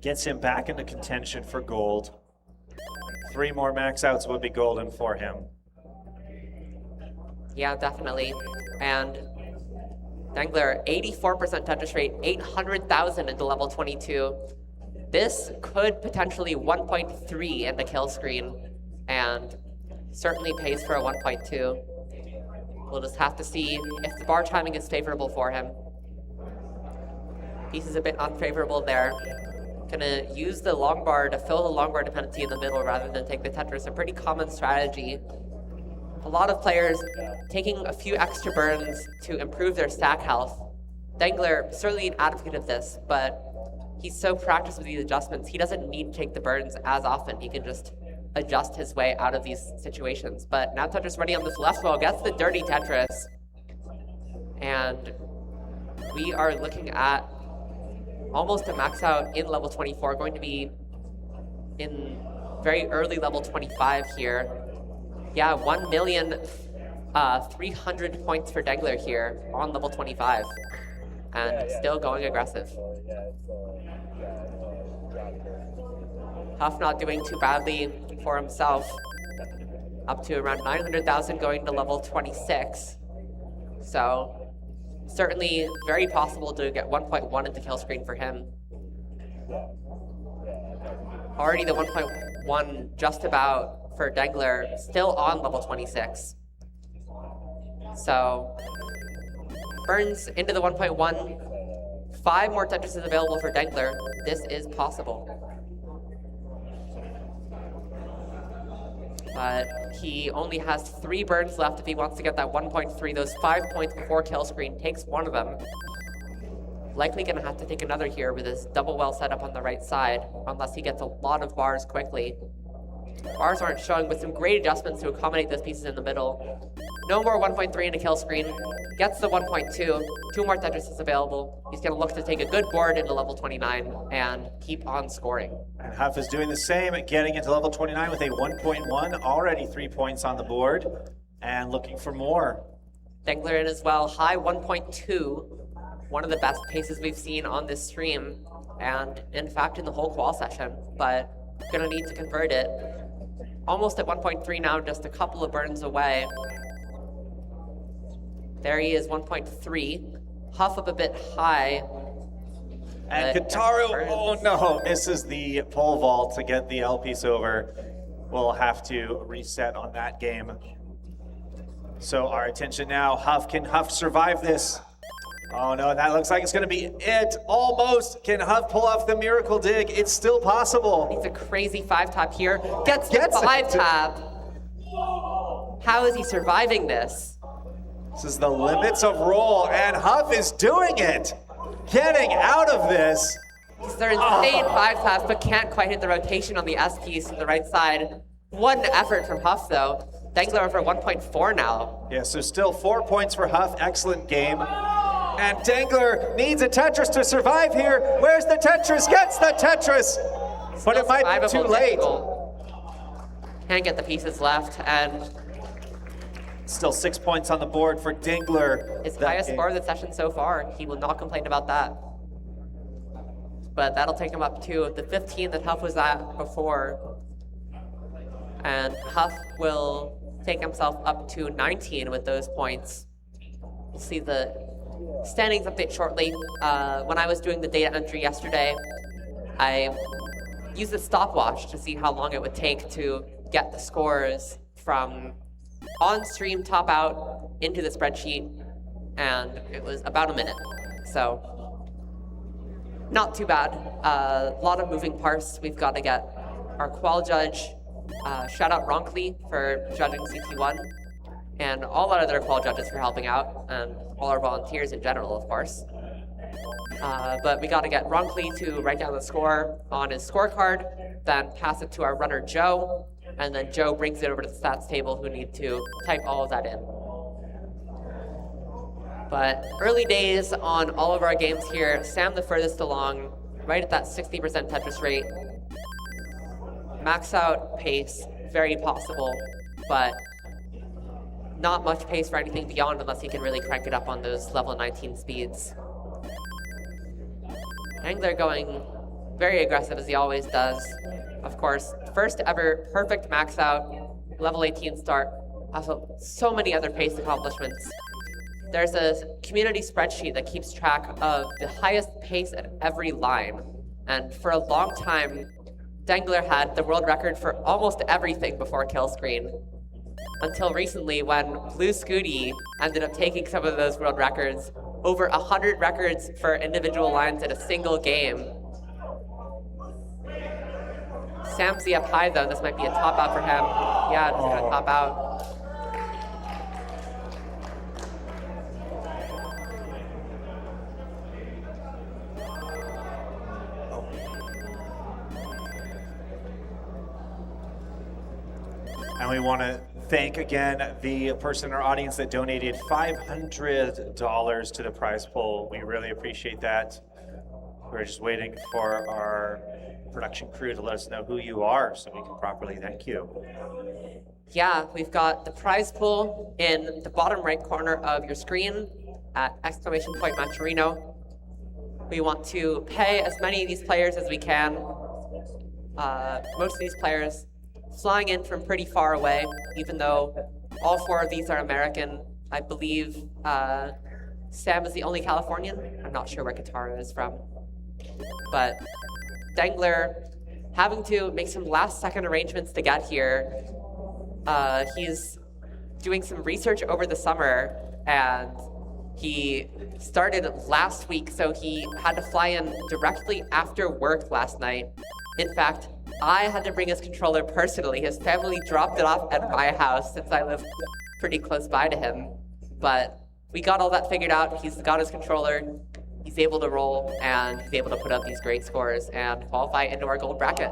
Gets him back into contention for gold. 3 more max outs would be golden for him. Yeah, definitely. And Dengler, 84% Tetris rate, 800,000 into level 22. This could potentially 1.3 in the kill screen, and certainly pays for a 1.2. We'll just have to see if the bar timing is favorable for him. Piece is a bit unfavorable there. Gonna use the long bar to fill the long bar dependency in the middle rather than take the Tetris, a pretty common strategy. A lot of players taking a few extra burns to improve their stack health. Dengler, certainly an advocate of this, but he's so practiced with these adjustments, he doesn't need to take the burns as often. He can just adjust his way out of these situations. But now Tetris ready on this left wall, gets the dirty Tetris. And we are looking at almost a max out in level 24, going to be in very early level 25 here. Yeah, 1,300,000 points for Dengler here on level 25. And still going aggressive. Huff not doing too badly for himself. Up to around 900,000 going to level 26. So certainly very possible to get 1.1 into kill screen for him. Already the 1.1 just about for Dengler, still on level 26. So burns into the 1.1. 5 more Tetris is available for Dengler. This is possible. But he only has 3 burns left if he wants to get that 1.3. Those 5 points before kill screen takes one of them. Likely gonna have to take another here with his double well set up on the right side, unless he gets a lot of bars quickly. Bars aren't showing, with some great adjustments to accommodate those pieces in the middle. No more 1.3 into kill screen. Gets the 1.2. 2 more Tetris is available. He's gonna look to take a good board into level 29 and keep on scoring. And Huff is doing the same, getting into level 29 with a 1.1, already 3 points on the board, and looking for more. Dengler in as well, high 1.2. One of the best paces we've seen on this stream, and in fact in the whole qual session, but gonna need to convert it. Almost at 1.3 now, just a couple of burns away. There he is, 1.3. Huff up a bit high. And Kitaru, oh no, misses the pole vault to get the L piece over. We'll have to reset on that game. So our attention now, Huff, can Huff survive this? Oh no, that looks like it's gonna be it, almost. Can Huff pull off the miracle dig? It's still possible. He's a crazy 5-tap here, gets the 5-tap. How is he surviving this? This is the limits of roll, and Huff is doing it. Getting out of this. They're insane 5-taps, but can't quite hit the rotation on the S piece to the right side. One effort from Huff though. Dengler over 1.4 now. Yeah, so still 4 points for Huff, excellent game. And Dengler needs a Tetris to survive here. Where's the Tetris? Gets the Tetris! But it might be too late. Can't get the pieces left, and still 6 points on the board for Dengler. His highest score of the session so far. He will not complain about that. But that'll take him up to the 15 that Huff was at before. And Huff will take himself up to 19 with those points. We'll see the standings update shortly. When I was doing the data entry yesterday, I used a stopwatch to see how long it would take to get the scores from on-stream top out into the spreadsheet, and it was about a minute. So, not too bad. A lot of moving parts. We've got to get our qual judge, shout out Ronkley for judging CT1, and all our other qual judges for helping out, and all our volunteers in general, of course. But we got to get Ronkley to write down the score on his scorecard, then pass it to our runner Joe, and then Joe brings it over to the stats table, who need to type all of that in. But early days on all of our games here. Sam the furthest along, right at that 60% Tetris rate. Max out pace, very possible, but not much pace for anything beyond unless he can really crank it up on those level 19 speeds. Dengler going very aggressive as he always does. Of course, first ever perfect max out, level 18 start. Also, so many other pace accomplishments. There's a community spreadsheet that keeps track of the highest pace at every line. And for a long time, Dengler had the world record for almost everything before kill screen. Until recently, when Blue Scooty ended up taking some of those world records, over 100 records for individual lines in a single game. Samsy up high though, this might be a top out for him. Yeah, it's gonna top out. And we want to thank again the person in our audience that donated $500 to the prize pool. We really appreciate that. We're just waiting for our production crew to let us know who you are so we can properly thank you. Yeah, we've got the prize pool in the bottom right corner of your screen at !Matcherino. We want to pay as many of these players as we can. Most of these players flying in from pretty far away, even though all 4 of these are American. I believe Sam is the only Californian. I'm not sure where Kitaru is from. But Dengler having to make some last-second arrangements to get here. He's doing some research over the summer, and he started last week, so he had to fly in directly after work last night. In fact, I had to bring his controller personally. His family dropped it off at my house since I live pretty close by to him. But we got all that figured out. He's got his controller. He's able to roll, and he's able to put up these great scores and qualify into our gold bracket.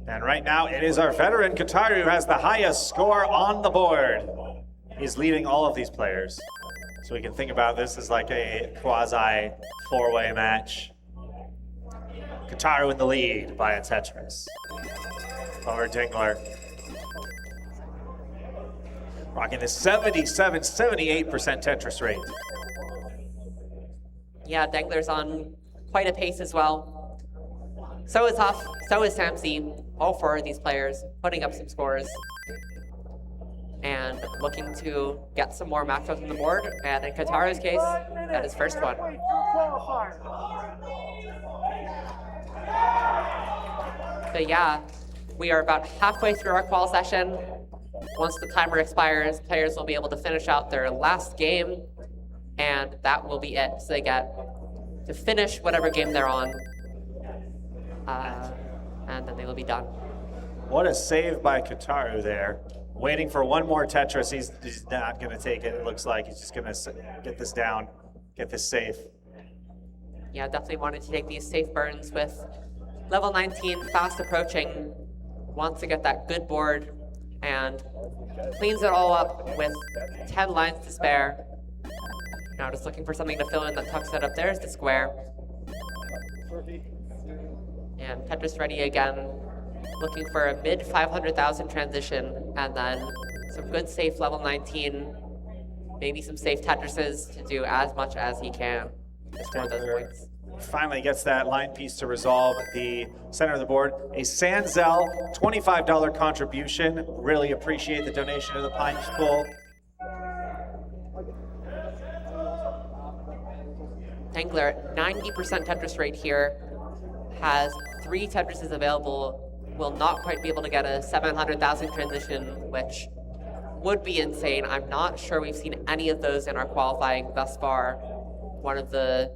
And right now, it is our veteran Kitaru who has the highest score on the board. He's leading all of these players. So we can think about this as like a quasi 4-way match. Kitaru in the lead by a Tetris over Dengler. Rocking the 78% Tetris rate. Yeah, Dengler's on quite a pace as well. So is Huff, so is Samsi. All 4 of these players putting up some scores and looking to get some more maxouts on the board. And in Kitaru's case, that is first one. But yeah, we are about halfway through our qual session. Once the timer expires, players will be able to finish out their last game, and that will be it. So they get to finish whatever game they're on, and then they will be done. What a save by Kitaru there. Waiting for one more Tetris. He's not going to take it. It looks like he's just going to get this down, get this safe. Yeah, definitely wanted to take these safe burns with level 19 fast approaching. Wants to get that good board and cleans it all up with 10 lines to spare. Now just looking for something to fill in the tuck setup. There's the square. And Tetris ready again. Looking for a mid 500,000 transition, and then some good safe level 19, maybe some safe Tetrises to do as much as he can to score those points. Finally gets that line piece to resolve the center of the board. A Sanzel $25 contribution. Really appreciate the donation to the Pines Pool. Dengler, 90% Tetris rate here, has 3 Tetrises available. Will not quite be able to get a 700,000 transition, which would be insane. I'm not sure we've seen any of those in our qualifying thus far. One of the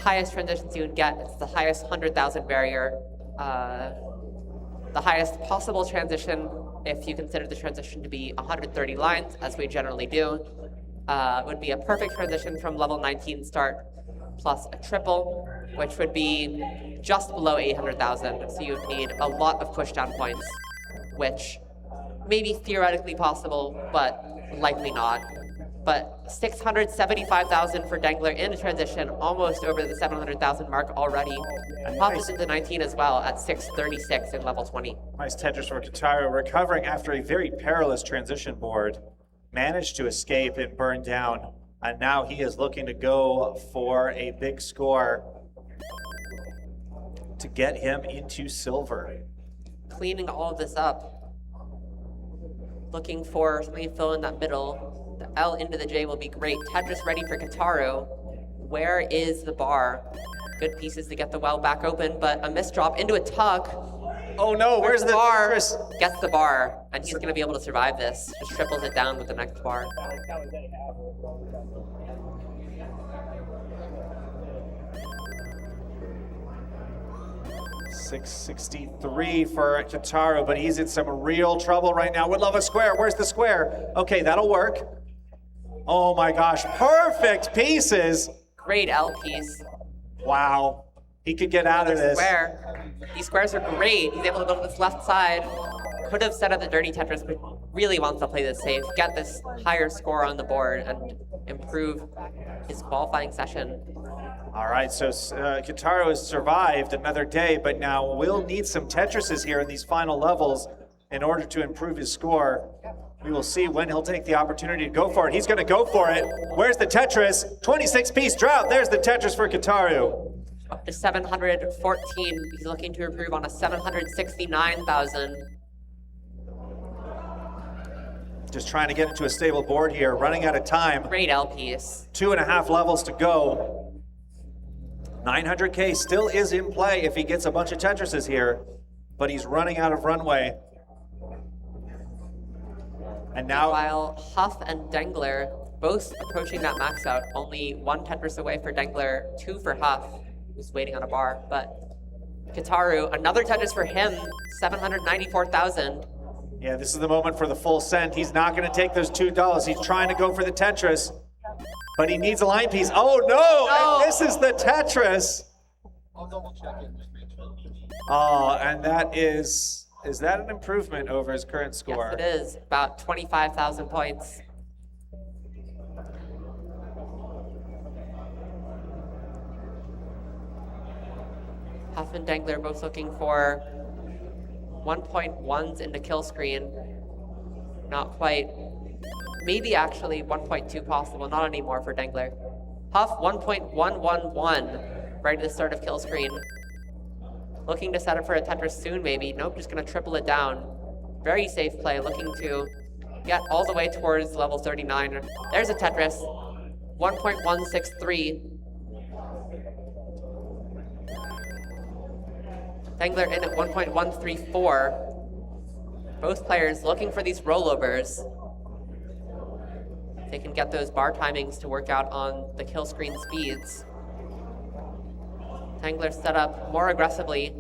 highest transitions you would get, it's the highest 100,000 barrier. The highest possible transition, if you consider the transition to be 130 lines, as we generally do, would be a perfect transition from level 19 start plus a triple, which would be just below 800,000. So you would need a lot of pushdown points, which may be theoretically possible, but likely not. But 675,000 for Dengler in transition, almost over the 700,000 mark already. And pops into 19 as well at 636 in level 20. Nice Tetris for Kitaru, recovering after a very perilous transition board. Managed to escape and burn down. And now he is looking to go for a big score to get him into silver. Cleaning all of this up. Looking for something to fill in that middle. The L into the J will be great. Tetris ready for Kitaru. Where is the bar? Good pieces to get the well back open, but a misdrop into a tuck. Oh no, where's the bar? Tetris? Gets the bar, and he's gonna be able to survive this. Just triples it down with the next bar. 663 for Kitaru, but he's in some real trouble right now. Would love a square. Where's the square? Okay, that'll work. Oh my gosh, perfect pieces. Great L piece. Wow, he could get out of this. Square. These squares are great. He's able to go to this left side. Could have set up the dirty Tetris, but really wants to play this safe, get this higher score on the board, and improve his qualifying session. All right, so Kitaru has survived another day, but now we'll need some Tetrises here in these final levels. in order to improve his score. We will see when he'll take the opportunity to go for it. He's going to go for it. Where's the Tetris? 26-piece drought. There's the Tetris for Kitaru. Up to 714. He's looking to improve on a 769,000. Just trying to get into a stable board here, running out of time. Great L piece. 2.5 levels to go. 900K still is in play if he gets a bunch of Tetrises here, but he's running out of runway. And now, while Huff and Dengler both approaching that max out, only 1 Tetris away for Dengler, 2 for Huff, who's waiting on a bar. But Kitaru, another Tetris for him, 794,000. yeah, this is the moment for the full send. He's not going to take those $2. He's trying to go for the Tetris, but he needs a line piece. Oh no! And this is the Tetris. I'll double check it. Just make sure. Oh, and that is that an improvement over his current score? Yes, it is. About 25,000 points. Huff and Dengler both looking for 1.1s into kill screen. Not quite. Maybe actually 1.2 possible, not anymore for Dengler. Huff 1.111 right at the start of kill screen. Looking to set up for a Tetris soon, maybe. Nope, just gonna triple it down. Very safe play, looking to get all the way towards level 39. There's a Tetris, 1.163. Dengler in at 1.134. Both players looking for these rollovers. They can get those bar timings to work out on the kill screen speeds. Dengler set up more aggressively,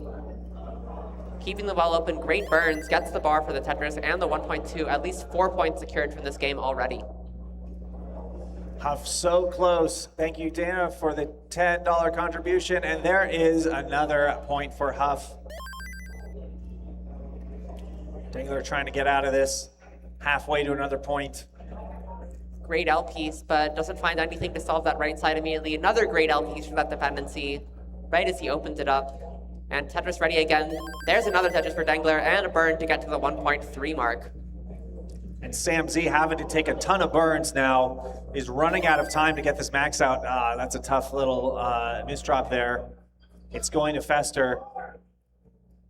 keeping the well open. Great burns, gets the bar for the Tetris and the 1.2, at least 4 points secured from this game already. Huff so close. Thank you, Dana, for the $10 contribution. And there is another point for Huff. Dengler trying to get out of this, halfway to another point. Great L piece, but doesn't find anything to solve that right side immediately. Another great L piece for that dependency, right as he opens it up. And Tetris ready again. There's another Tetris for Dengler and a burn to get to the 1.3 mark. And Sam Z, having to take a ton of burns now, is running out of time to get this max out. That's a tough little misdrop there. It's going to fester.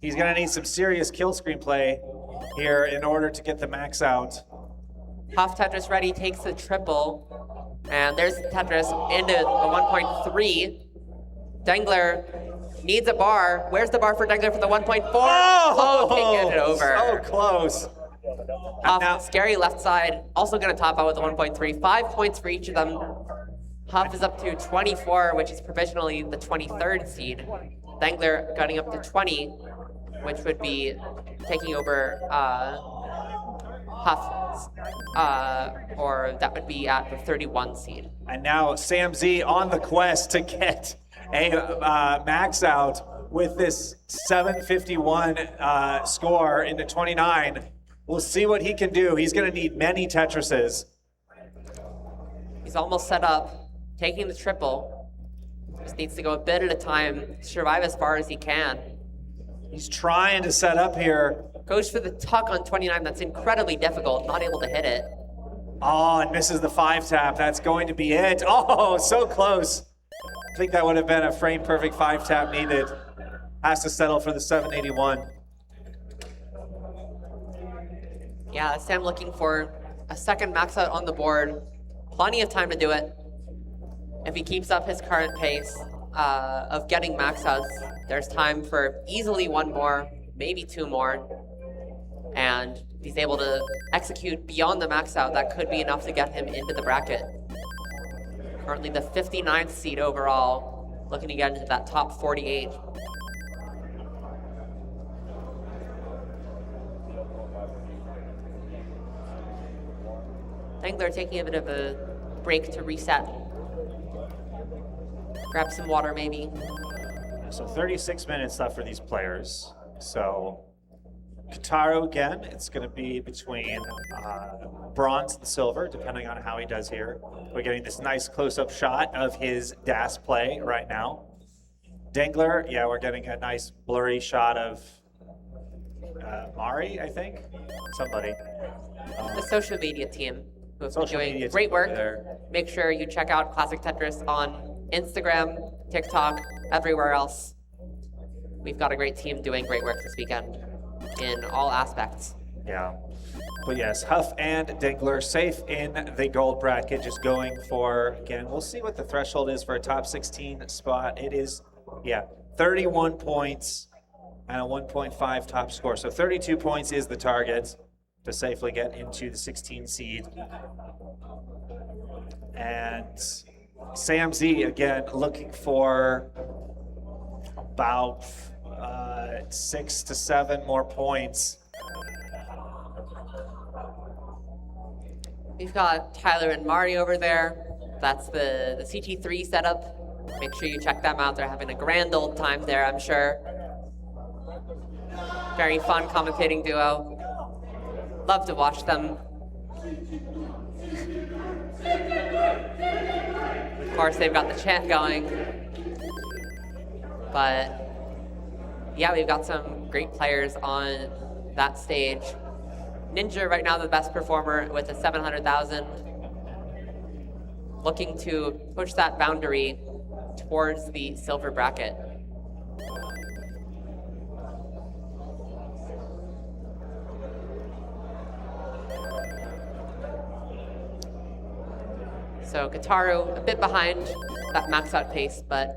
He's going to need some serious kill screen play here in order to get the max out. Huff Tetris ready, takes the triple. And there's the Tetris into the 1.3. Dengler needs a bar. Where's the bar for Dengler for the 1.4? Oh, can't get it over. So close. Huff, Now, scary left side, also going to top out with the 1.3. 5 points for each of them. Huff is up to 24, which is provisionally the 23rd seed. Dengler getting up to 20, which would be taking over Huff, or that would be at the 31 seed. and now Sam Z on the quest to get a max out with this 751 score into 29. We'll see what he can do. He's going to need many Tetrises. He's almost set up, taking the triple. Just needs to go a bit at a time, survive as far as he can. He's trying to set up here. Goes for the tuck on 29, that's incredibly difficult, not able to hit it. Oh, and misses the 5-tap. That's going to be it. Oh, so close. I think that would have been a frame-perfect 5-tap needed. Has to settle for the 781. Yeah, Sam looking for a second max out on the board. Plenty of time to do it. If he keeps up his current pace of getting max outs, there's time for easily 1 more, maybe 2 more. And if he's able to execute beyond the max out, that could be enough to get him into the bracket. Currently the 59th seed overall, looking to get into that top 48. Dengler taking a bit of a break to reset. Grab some water maybe. So 36 minutes left for these players. So Kitaru again, it's going to be between bronze and silver, depending on how he does here. We're getting this nice close-up shot of his DAS play right now. Dengler, yeah, we're getting a nice blurry shot of Mari, I think, somebody. The social media team who have been Social media doing team great work. over there. Make sure you check out Classic Tetris on Instagram, TikTok, everywhere else. We've got a great team doing great work this weekend in all aspects. Yeah. But yes, Huff and Dengler safe in the gold bracket, just going for, again, we'll see what the threshold is for a top 16 spot. It is, 31 points and a 1.5 top score. So 32 points is the target to safely get into the 16 seed. And Sam Z, again, looking for about 6 to 7 more points. We've got Tyler and Mari over there. That's the CT3 setup. Make sure you check them out. They're having a grand old time there, I'm sure. Very fun commentating duo. Love to watch them. Of course, they've got the chant going. But yeah, we've got some great players on that stage. Ninja right now the best performer with a 700,000. Looking to push that boundary towards the silver bracket. So Kitaru a bit behind that max out pace, but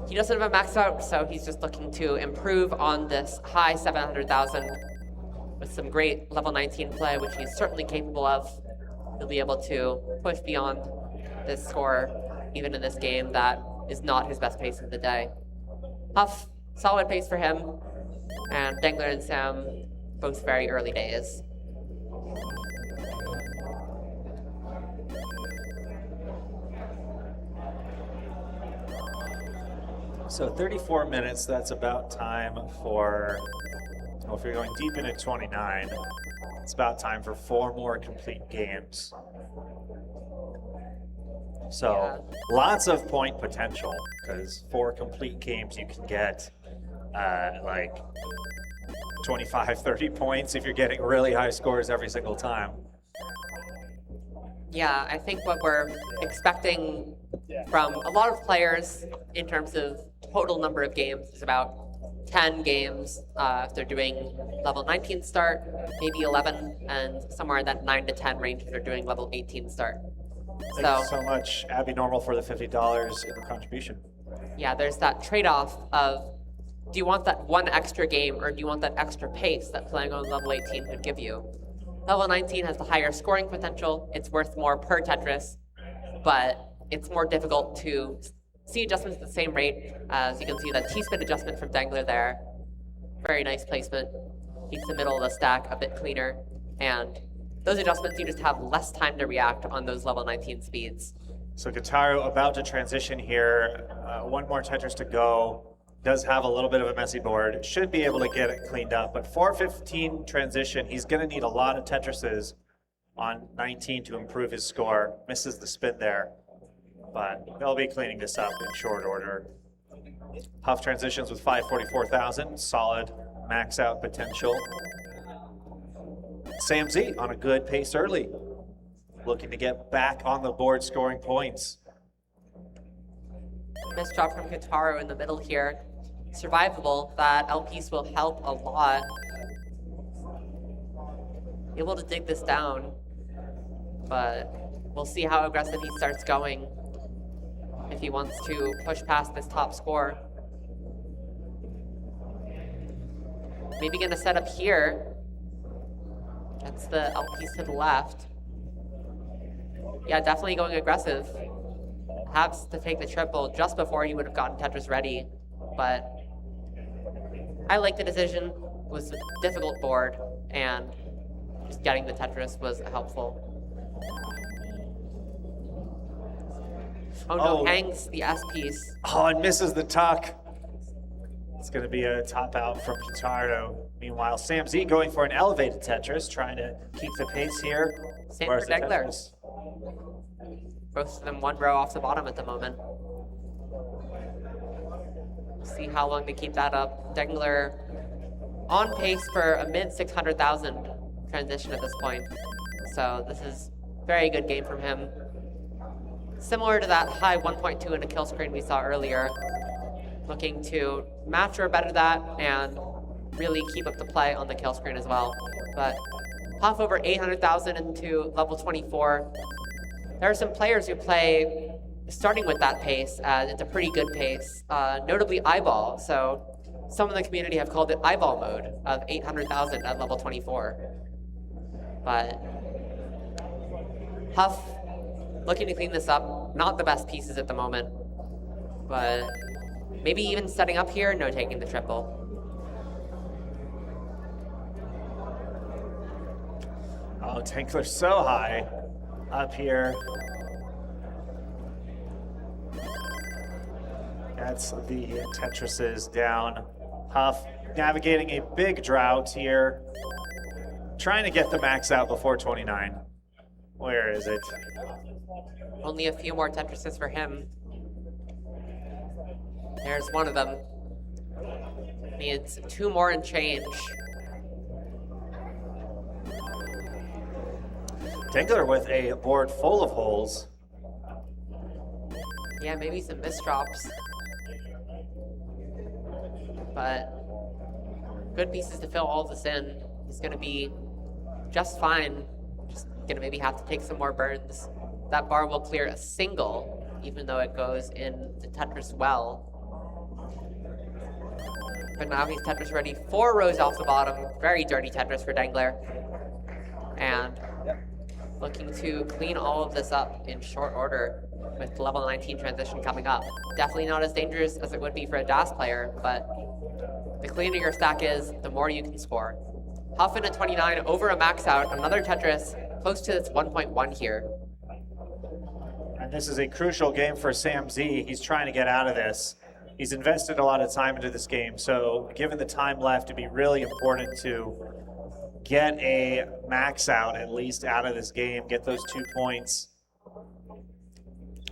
he doesn't have a max out, so he's just looking to improve on this high 700,000 with some great level 19 play, which he's certainly capable of. He'll be able to push beyond this score, even in this game that is not his best pace of the day. Huff, solid pace for him, and Dengler and Sam, both very early days. So 34 minutes, that's about time for, well, if you're going deep into 29, it's about time for 4 more complete games. So lots of point potential, because 4 complete games you can get like 25, 30 points if you're getting really high scores every single time. Yeah, I think what we're expecting from a lot of players in terms of total number of games is about 10 games if they're doing level 19 start, maybe 11, and somewhere in that 9 to 10 range if they're doing level 18 start. Thank you so much, Abby Normal, for the $50 in the contribution. Yeah, there's that trade-off of, do you want that one extra game or do you want that extra pace that playing on level 18 could give you? Level 19 has the higher scoring potential, it's worth more per Tetris, but it's more difficult to see adjustments at the same rate. As you can see that T-spin adjustment from Dengler there. Very nice placement. Keeps the middle of the stack a bit cleaner. And those adjustments, you just have less time to react on those level 19 speeds. So Kitaru about to transition here. 1 more Tetris to go. Does have a little bit of a messy board. Should be able to get it cleaned up. But 4:15 transition, he's going to need a lot of Tetrises on 19 to improve his score. Misses the spin there. But they'll be cleaning this up in short order. Huff transitions with 544,000. Solid max out potential. Sam Z on a good pace early. Looking to get back on the board scoring points. Nice job from Kitaru in the middle here. Survivable, that L piece will help a lot. Able to dig this down, but we'll see how aggressive he starts going if he wants to push past this top score. Maybe gonna set up here. Gets the L piece to the left. Yeah, definitely going aggressive. Has to take the triple just before he would have gotten Tetris ready, but I like the decision. It was a difficult board, and just getting the Tetris was helpful. Oh no, hangs the S piece. Oh, and misses the tuck. It's going to be a top out from Kitaru. Meanwhile, Sam Z going for an elevated Tetris, trying to keep the pace here. Same Where's for the Dengler. Tetris? Both of them 1 row off the bottom at the moment. See how long they keep that up. Dengler on pace for a mid 600,000 transition at this point. So this is very good game from him. Similar to that high 1.2 in a kill screen we saw earlier. Looking to match or better that and really keep up the play on the kill screen as well. But Huff over 800,000 into level 24. There are some players who play starting with that pace, as it's a pretty good pace, notably Eyeball. So some in the community have called it Eyeball mode of 800,000 at level 24. But Huff looking to clean this up, not the best pieces at the moment, but maybe even setting up here, no taking the triple. Oh, Dengler's so high up here. That's the Tetrises down. Huff navigating a big drought here. Trying to get the max out before 29. Where is it? Only a few more Tetrises for him. There's one of them. Needs 2 more and change. Dengler with a board full of holes. Yeah, maybe some misdrops. But good pieces to fill all this in. He's gonna be just fine. Just gonna maybe have to take some more burns. That bar will clear a single, even though it goes in the Tetris well. But now he's Tetris ready. 4 rows off the bottom. Very dirty Tetris for Dengler. And looking to clean all of this up in short order with level 19 transition coming up. Definitely not as dangerous as it would be for a DAS player, but the cleaner your stack is, the more you can score. Huff in at 29 over a max out. Another Tetris close to its 1.1 here. And this is a crucial game for Sam Z. He's trying to get out of this. He's invested a lot of time into this game, so given the time left, it'd be really important to get a max out at least out of this game, get those 2 points.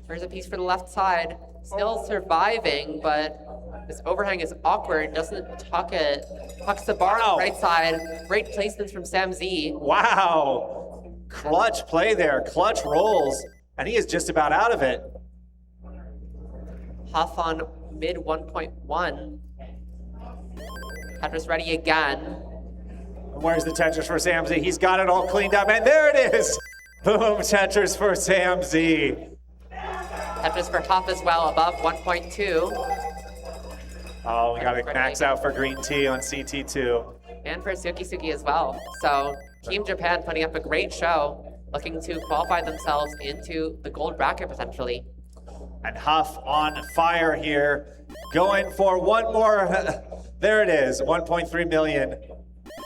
There's a piece for the left side. Still surviving, but this overhang is awkward. Doesn't tuck it. Tucks the bar on the right side. Great placements from Sam Z. Wow, clutch play there, clutch rolls, and he is just about out of it. Huff on mid 1.1. Tetris ready again. Where's the Tetris for Sam Z? He's got it all cleaned up, and there it is! Boom, Tetris for Sam Z. Tetris for Huff as well, above 1.2. Oh, we got a max out for Green Tea on CT2. And for Suki as well. So Team Japan putting up a great show, looking to qualify themselves into the gold bracket potentially. And Huff on fire here, going for one more. There it is, 1.3 million.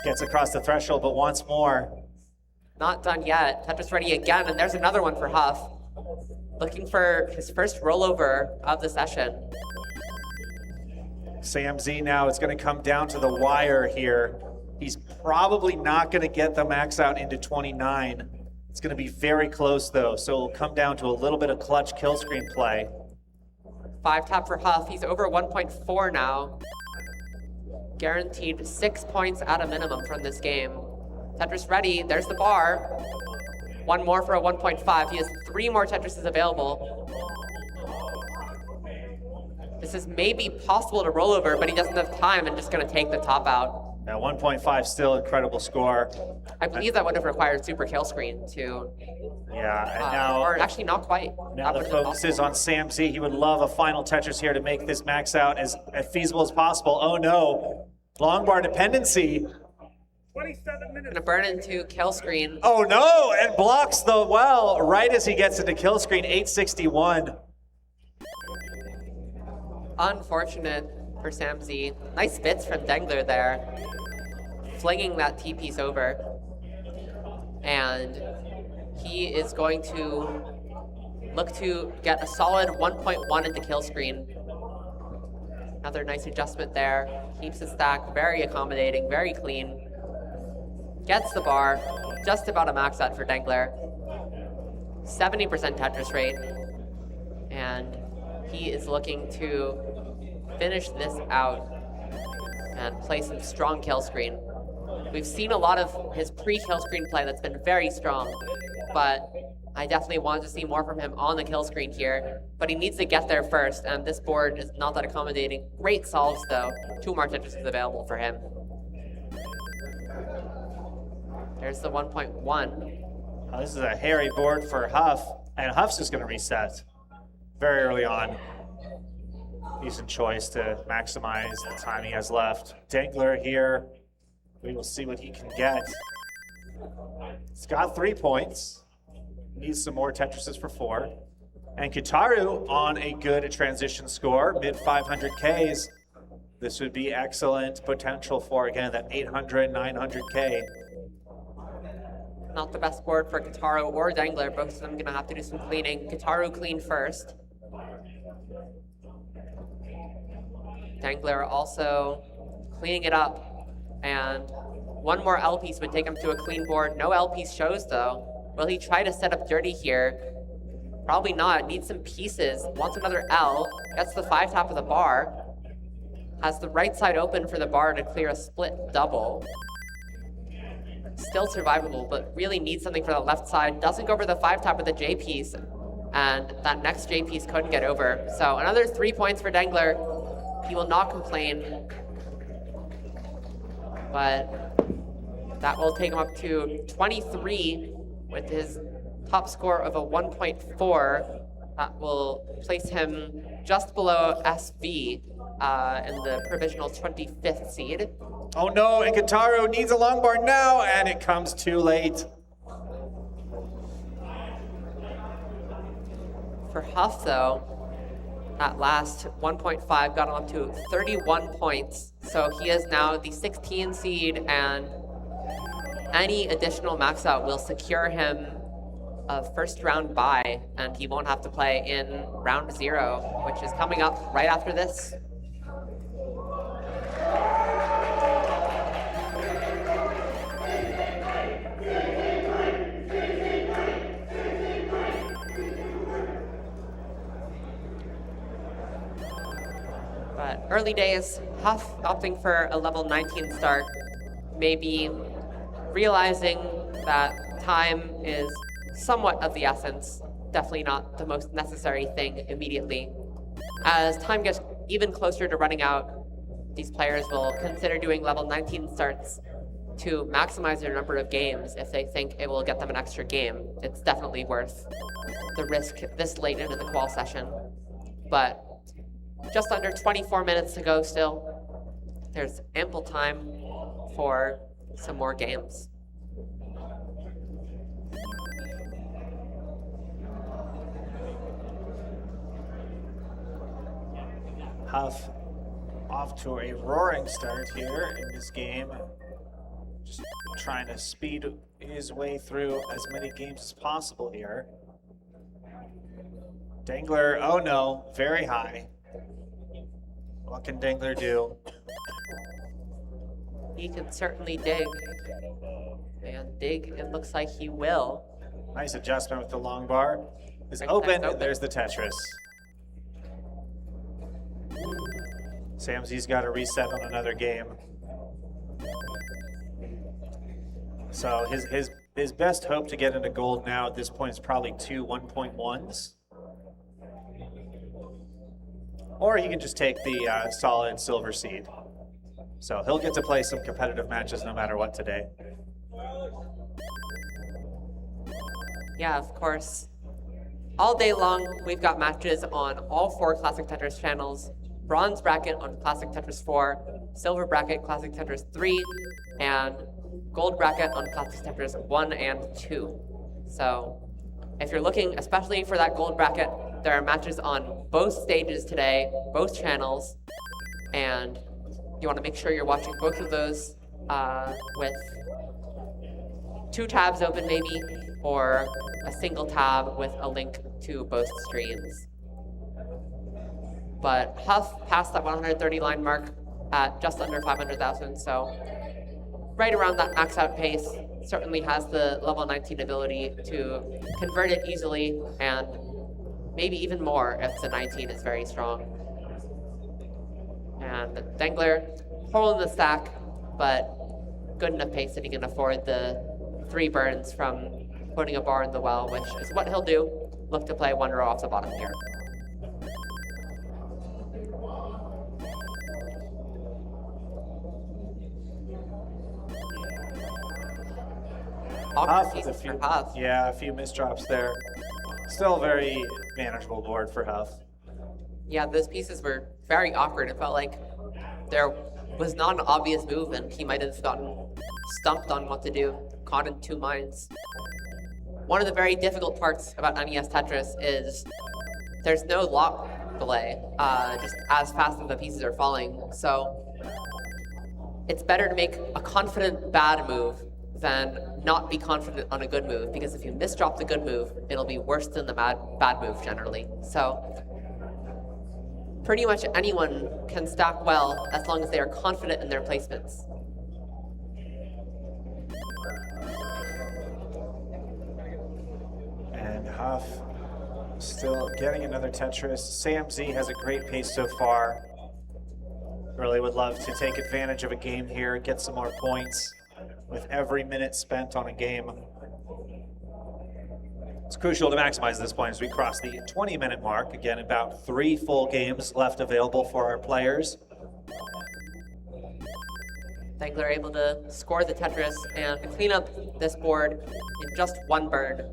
Gets across the threshold, but wants more. Not done yet. Tetris ready again, and there's another one for Huff. Looking for his first rollover of the session. Sam Z now, it's going to come down to the wire here. He's probably not going to get the max out into 29. It's going to be very close though, so it'll come down to a little bit of clutch kill screen play. 5 tap for Huff. He's over 1.4 now. Guaranteed 6 points at a minimum from this game. Tetris ready. There's the bar. 1 more for a 1.5. He has 3 more Tetrises available. This is maybe possible to roll over, but he doesn't have time and just going to take the top out. Now 1.5 still incredible score. I believe that would have required super kill screen to... Yeah, and now... Or actually not quite. Now the focus is on Sam Z. He would love a final Tetris here to make this max out as feasible as possible. Oh no, long bar dependency. 27 minutes. Gonna burn into kill screen. Oh no, and blocks the well right as he gets into kill screen, 861. Unfortunate for Sam Z. Nice bits from Dengler there. Flinging that T-piece over. And he is going to look to get a solid 1.1 into kill screen. Another nice adjustment there. Keeps his stack very accommodating, very clean. Gets the bar. Just about a max out for Dengler. 70% Tetris rate. And he is looking to finish this out and play some strong kill screen. We've seen a lot of his pre-kill screen play that's been very strong, but I definitely wanted to see more from him on the kill screen here, but he needs to get there first, and this board is not that accommodating. Great solves though. 2 more Tetris available for him. There's the 1.1. Oh, this is a hairy board for Huff, and Huff's just going to reset very early on. Decent choice to maximize the time he has left. Dengler here, we will see what he can get. He's got 3 points. Needs some more Tetrises for 4. And Kitaru on a good transition score, mid 500Ks. This would be excellent potential for, again, that 800, 900K. Not the best board for Kitaru or Dengler. Both of them gonna have to do some cleaning. Kitaru clean first. Dengler also cleaning it up. And 1 more L piece would take him to a clean board. No L piece shows though. Will he try to set up dirty here? Probably not. Needs some pieces. Wants another L. Gets the 5 tap of the bar. Has the right side open for the bar to clear a split double. Still survivable, but really needs something for the left side. Doesn't go over the 5 tap with the J piece, and that next J piece couldn't get over. So another 3 points for Dengler. He will not complain, but that will take him up to 23 with his top score of a 1.4. That will place him just below SV in the provisional 25th seed. Oh no, and Kitaru needs a long bar now, and it comes too late. For Huff, though, that last 1.5 got him up to 31 points. So he is now the 16 seed, and any additional max out will secure him a first round bye, and he won't have to play in round 0, which is coming up right after this. But early days, Huff opting for a level 19 start, maybe realizing that time is somewhat of the essence, definitely not the most necessary thing immediately. As time gets even closer to running out, these players will consider doing level 19 starts to maximize their number of games if they think it will get them an extra game. It's definitely worth the risk this late into the qual session. But just under 24 minutes to go still. There's ample time for some more games. Huff off to a roaring start here in this game. Just trying to speed his way through as many games as possible here. Dengler, oh no, very high. What can Dengler do? He can certainly dig. And dig, it looks like he will. Nice adjustment with the long bar. Is Right, open, open. and there's the Tetris. Samsy's got to reset on another game. So his best hope to get into gold now at this point is probably 2 1.1s. Or he can just take the solid silver seed. So he'll get to play some competitive matches no matter what today. Yeah, of course. All day long, we've got matches on all 4 Classic Tetris channels. Bronze bracket on Classic Tetris 4, silver bracket Classic Tetris 3, and gold bracket on Classic Tetris 1 and 2. So if you're looking especially for that gold bracket, there are matches on both stages today, both channels, and you want to make sure you're watching both of those with 2 tabs open maybe, or a single tab with a link to both streams. But Huff passed that 130 line mark at just under 500,000, so right around that max out pace. Certainly has the level 19 ability to convert it easily, and maybe even more if the 19 is very strong. And Dengler hole in the stack, but good enough pace that he can afford the 3 burns from putting a bar in the well, which is what he'll do. Look to play 1 row off the bottom here. Huff with Pieces for Huff. a few misdrops there. Still a very manageable board for Huff. Yeah, those pieces were very awkward. It felt like there was not an obvious move, and he might have gotten stumped on what to do, caught in 2 minds. One of the very difficult parts about NES Tetris is there's no lock delay, just as fast as the pieces are falling. So it's better to make a confident bad move than not be confident on a good move, because if you misdrop the good move, it'll be worse than the bad move generally. So pretty much anyone can stack well as long as they are confident in their placements. And Huff still getting another Tetris. Sam Z has a great pace so far. Really would love to take advantage of a game here, get some more points with every minute spent on a game. It's crucial to maximize this point as we cross the 20-minute mark. Again, about 3 full games left available for our players. Dengler able to score the Tetris and clean up this board in just 1 burn.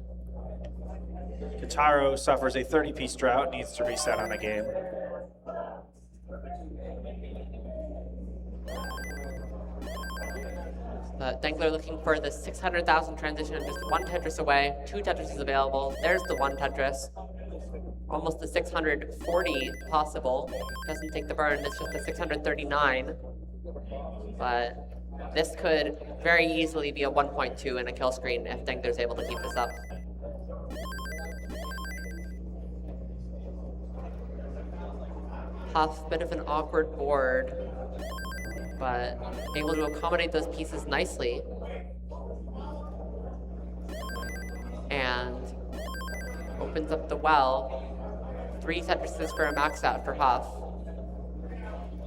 Kitaru suffers a 30-piece drought, needs to reset on a game. Dengler looking for the 600,000 transition, just 1 Tetris away, 2 Tetris available. There's the 1 Tetris. Almost the 640 possible. Doesn't take the burn, it's just the 639. But this could very easily be a 1.2 in a kill screen if Dengler's able to keep this up. Huff, bit of an awkward board, but able to accommodate those pieces nicely. And opens up the well. 3 Tetrises for a max out for Huff.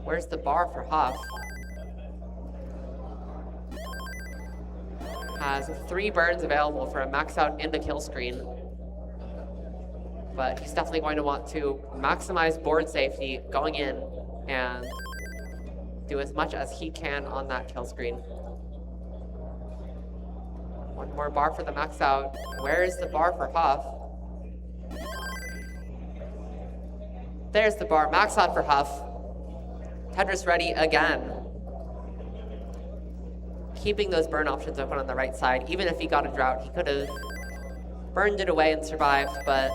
Where's the bar for Huff? Has 3 burns available for a max out in the kill screen. But he's definitely going to want to maximize board safety going in and do as much as he can on that kill screen. 1 more bar for the max out. Where is the bar for Huff? There's the bar, max out for Huff. Tetris ready again. Keeping those burn options open on the right side. Even if he got a drought, he could have burned it away and survived, but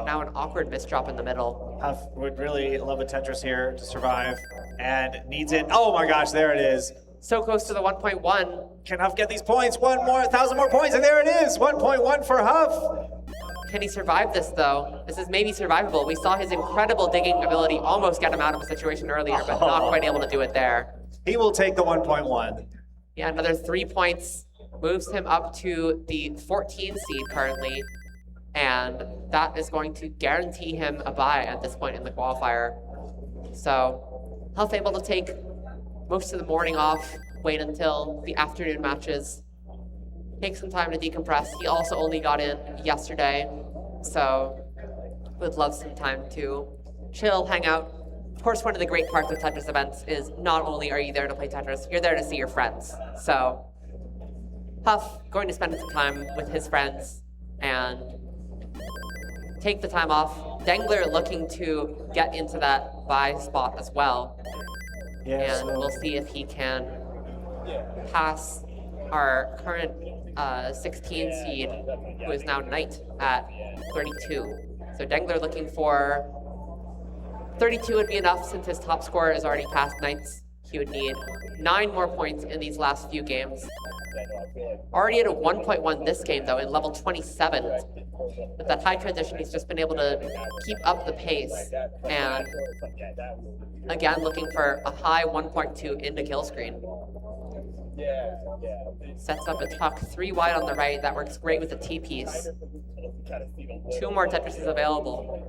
now an awkward misdrop in the middle. Huff would really love a Tetris here to survive and needs it. Oh my gosh, there it is. So close to the 1.1. Can Huff get these points? 1,000 more points, and there it is. 1.1 for Huff. Can he survive this though? This is maybe survivable. We saw his incredible digging ability almost get him out of a situation earlier, but not quite able to do it there. He will take the 1.1. Yeah, another 3 points moves him up to the 14 seed currently, and that is going to guarantee him a bye at this point in the qualifier. So Huff able to take most of the morning off, wait until the afternoon matches, take some time to decompress. He also only got in yesterday, so would love some time to chill, hang out. Of course, one of the great parts of Tetris events is not only are you there to play Tetris, you're there to see your friends. So Huff going to spend some time with his friends and take the time off. Dengler looking to get into that bye spot as well. Yeah, And we'll see if he can pass our current 16 seed, who is now Knight at 32. So Dengler looking for 32 would be enough since his top scorer is already past Knights. He would need 9 more points in these last few games. Already at a 1.1 this game though, in level 27. With that high transition, he's just been able to keep up the pace. And again, looking for a high 1.2 into kill screen. Sets up a tuck 3 wide on the right. That works great with the T piece. 2 more Tetrises available.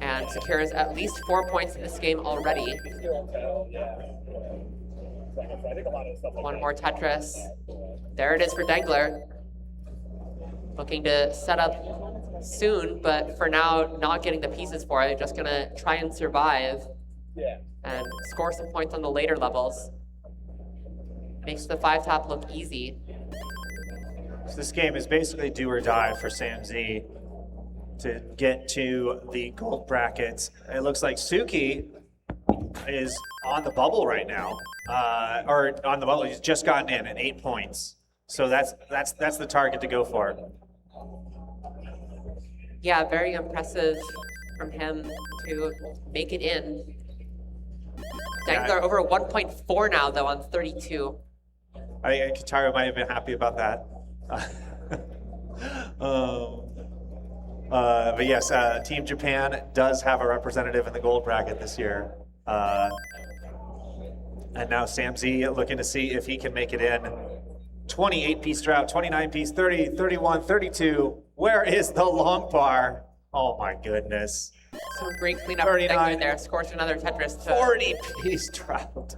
And secures at least 4 points in this game already. 1 more Tetris. There it is for Dengler. Looking to set up soon, but for now, not getting the pieces for it. Just gonna try and survive and score some points on the later levels. Makes the 5-tap look easy. So this game is basically do or die for Sam Z to get to the gold brackets. It looks like Suki is on the bubble right now, or on the bubble. He's just gotten in at 8 points. So that's the target to go for. Yeah, very impressive from him to make it in. Dengler over 1.4 now, though, on 32. I think Kitaru might have been happy about that. But yes, Team Japan does have a representative in the gold bracket this year. And now Sam Z looking to see if he can make it in. 28-piece drought, 29-piece, 30, 31, 32. Where is the long bar? Oh my goodness. Some great cleanup from Dengler there. Scores another Tetris to 40-piece drought.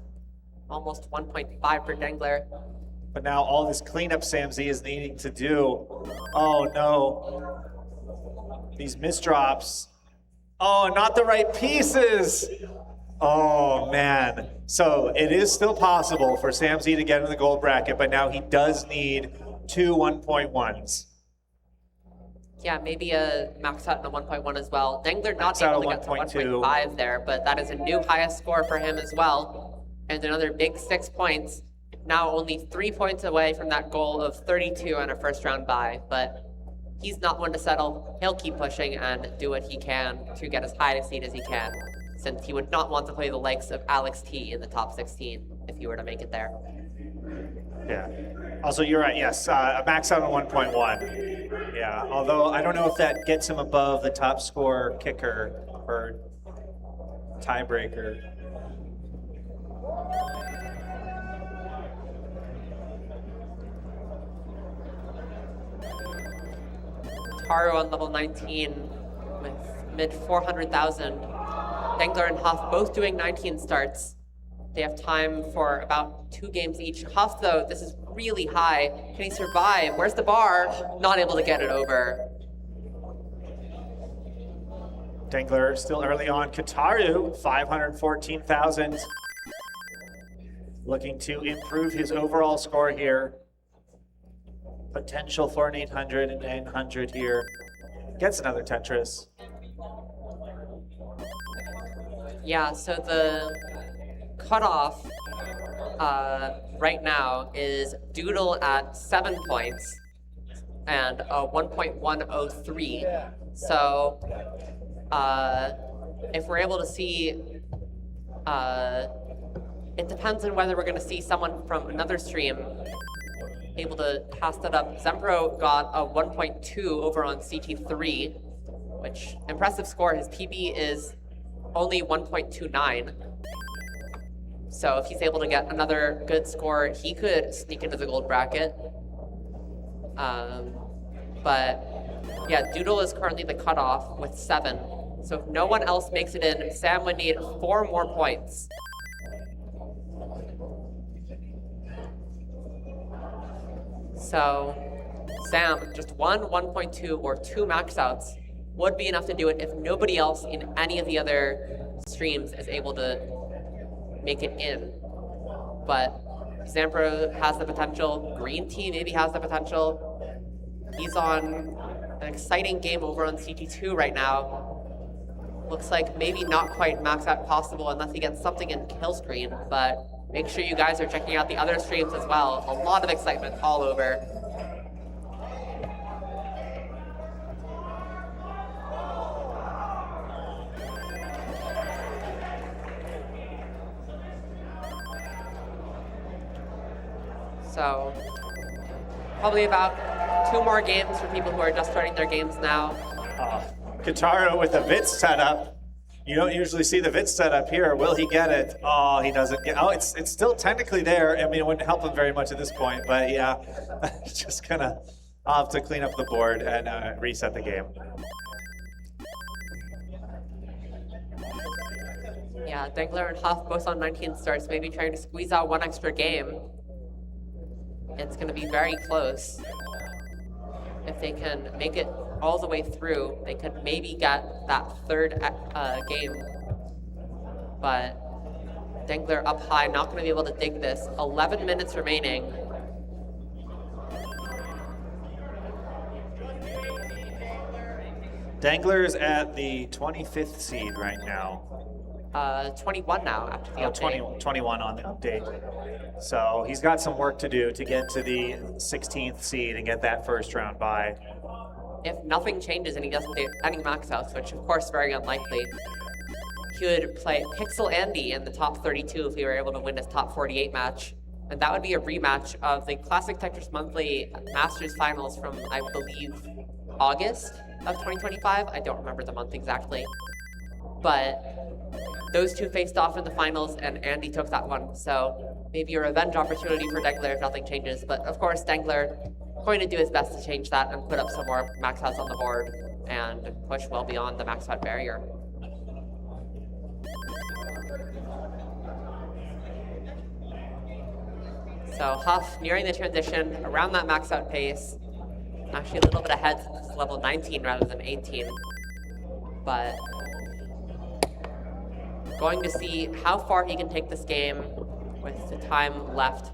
almost 1.5 for Dengler. But now all this cleanup Sam Z is needing to do. Oh no. These misdrops. Oh, not the right pieces. Oh man. So it is still possible for Sam Z to get in the gold bracket, but now he does need 2 1.1s. Yeah, maybe a max out and a 1.1 as well. Dengler not Max out able to a get to 1.2. 1.5 there, but that is a new highest score for him as well. And another big 6 points. Now only 3 points away from that goal of 32 on a first round bye, but he's not one to settle. He'll keep pushing and do what he can to get as high a seed as he can, since he would not want to play the likes of Alex T in the top 16 if he were to make it there. Yeah. Also, you're right. Yes, a max out on 1.1. Yeah. Although I don't know if that gets him above the top score kicker or tiebreaker. Kitaru on level 19 with mid 400,000. Dengler and Huff both doing 19 starts. They have time for about 2 games each. Huff, though, this is really high. Can he survive? Where's the bar? Not able to get it over. Dengler still early on. Kitaru, 514,000. Looking to improve his overall score here. Potential for an 800 and 900 here. Gets another Tetris. Yeah, so the cutoff right now is Doodle at 7 points and a 1.103. So if we're able to see, it depends on whether we're going to see someone from another stream able to pass that up. Zempro got a 1.2 over on CT3, which impressive score. His PB is only 1.29. So if he's able to get another good score, he could sneak into the gold bracket. But yeah, Doodle is currently the cutoff with 7. So if no one else makes it in, Sam would need 4 more points. So Sam, just 1, 1.2, or 2 max outs would be enough to do it if nobody else in any of the other streams is able to make it in. But Zampro has the potential. Green Tea maybe has the potential. He's on an exciting game over on CT2 right now. Looks like maybe not quite max out possible unless he gets something in kill screen, but make sure you guys are checking out the other streams as well. A lot of excitement all over. So probably about 2 more games for people who are just starting their games now. Kitaru with a Vitz setup. You don't usually see the Vitz set up here. Will he get it? Oh, he doesn't get. Oh, it's still technically there. I mean, it wouldn't help him very much at this point, but yeah, just gonna. I'll have to clean up the board and reset the game. Yeah, Dengler and Huff both on 19 starts, maybe trying to squeeze out one extra game. It's going to be very close. If they can make it all the way through, they could maybe get that third game. But Dengler up high, not going to be able to dig this. 11 minutes remaining. Dengler's at the 25th seed right now. 21 now after the update. 21 on the update. So he's got some work to do to get to the 16th seed and get that first round bye. If nothing changes and he doesn't get any max outs, which of course very unlikely, he would play Pixel Andy in the top 32 if he were able to win his top 48 match. And that would be a rematch of the Classic Tetris Monthly Masters Finals from, I believe, August of 2025. I don't remember the month exactly. But those two faced off in the finals, and Andy took that one. So maybe a revenge opportunity for Dengler if nothing changes. But of course, Dengler going to do his best to change that and put up some more max outs on the board and push well beyond the max out barrier. So Huff nearing the transition around that max out pace. Actually a little bit ahead since it's level 19 rather than 18. But going to see how far he can take this game with the time left.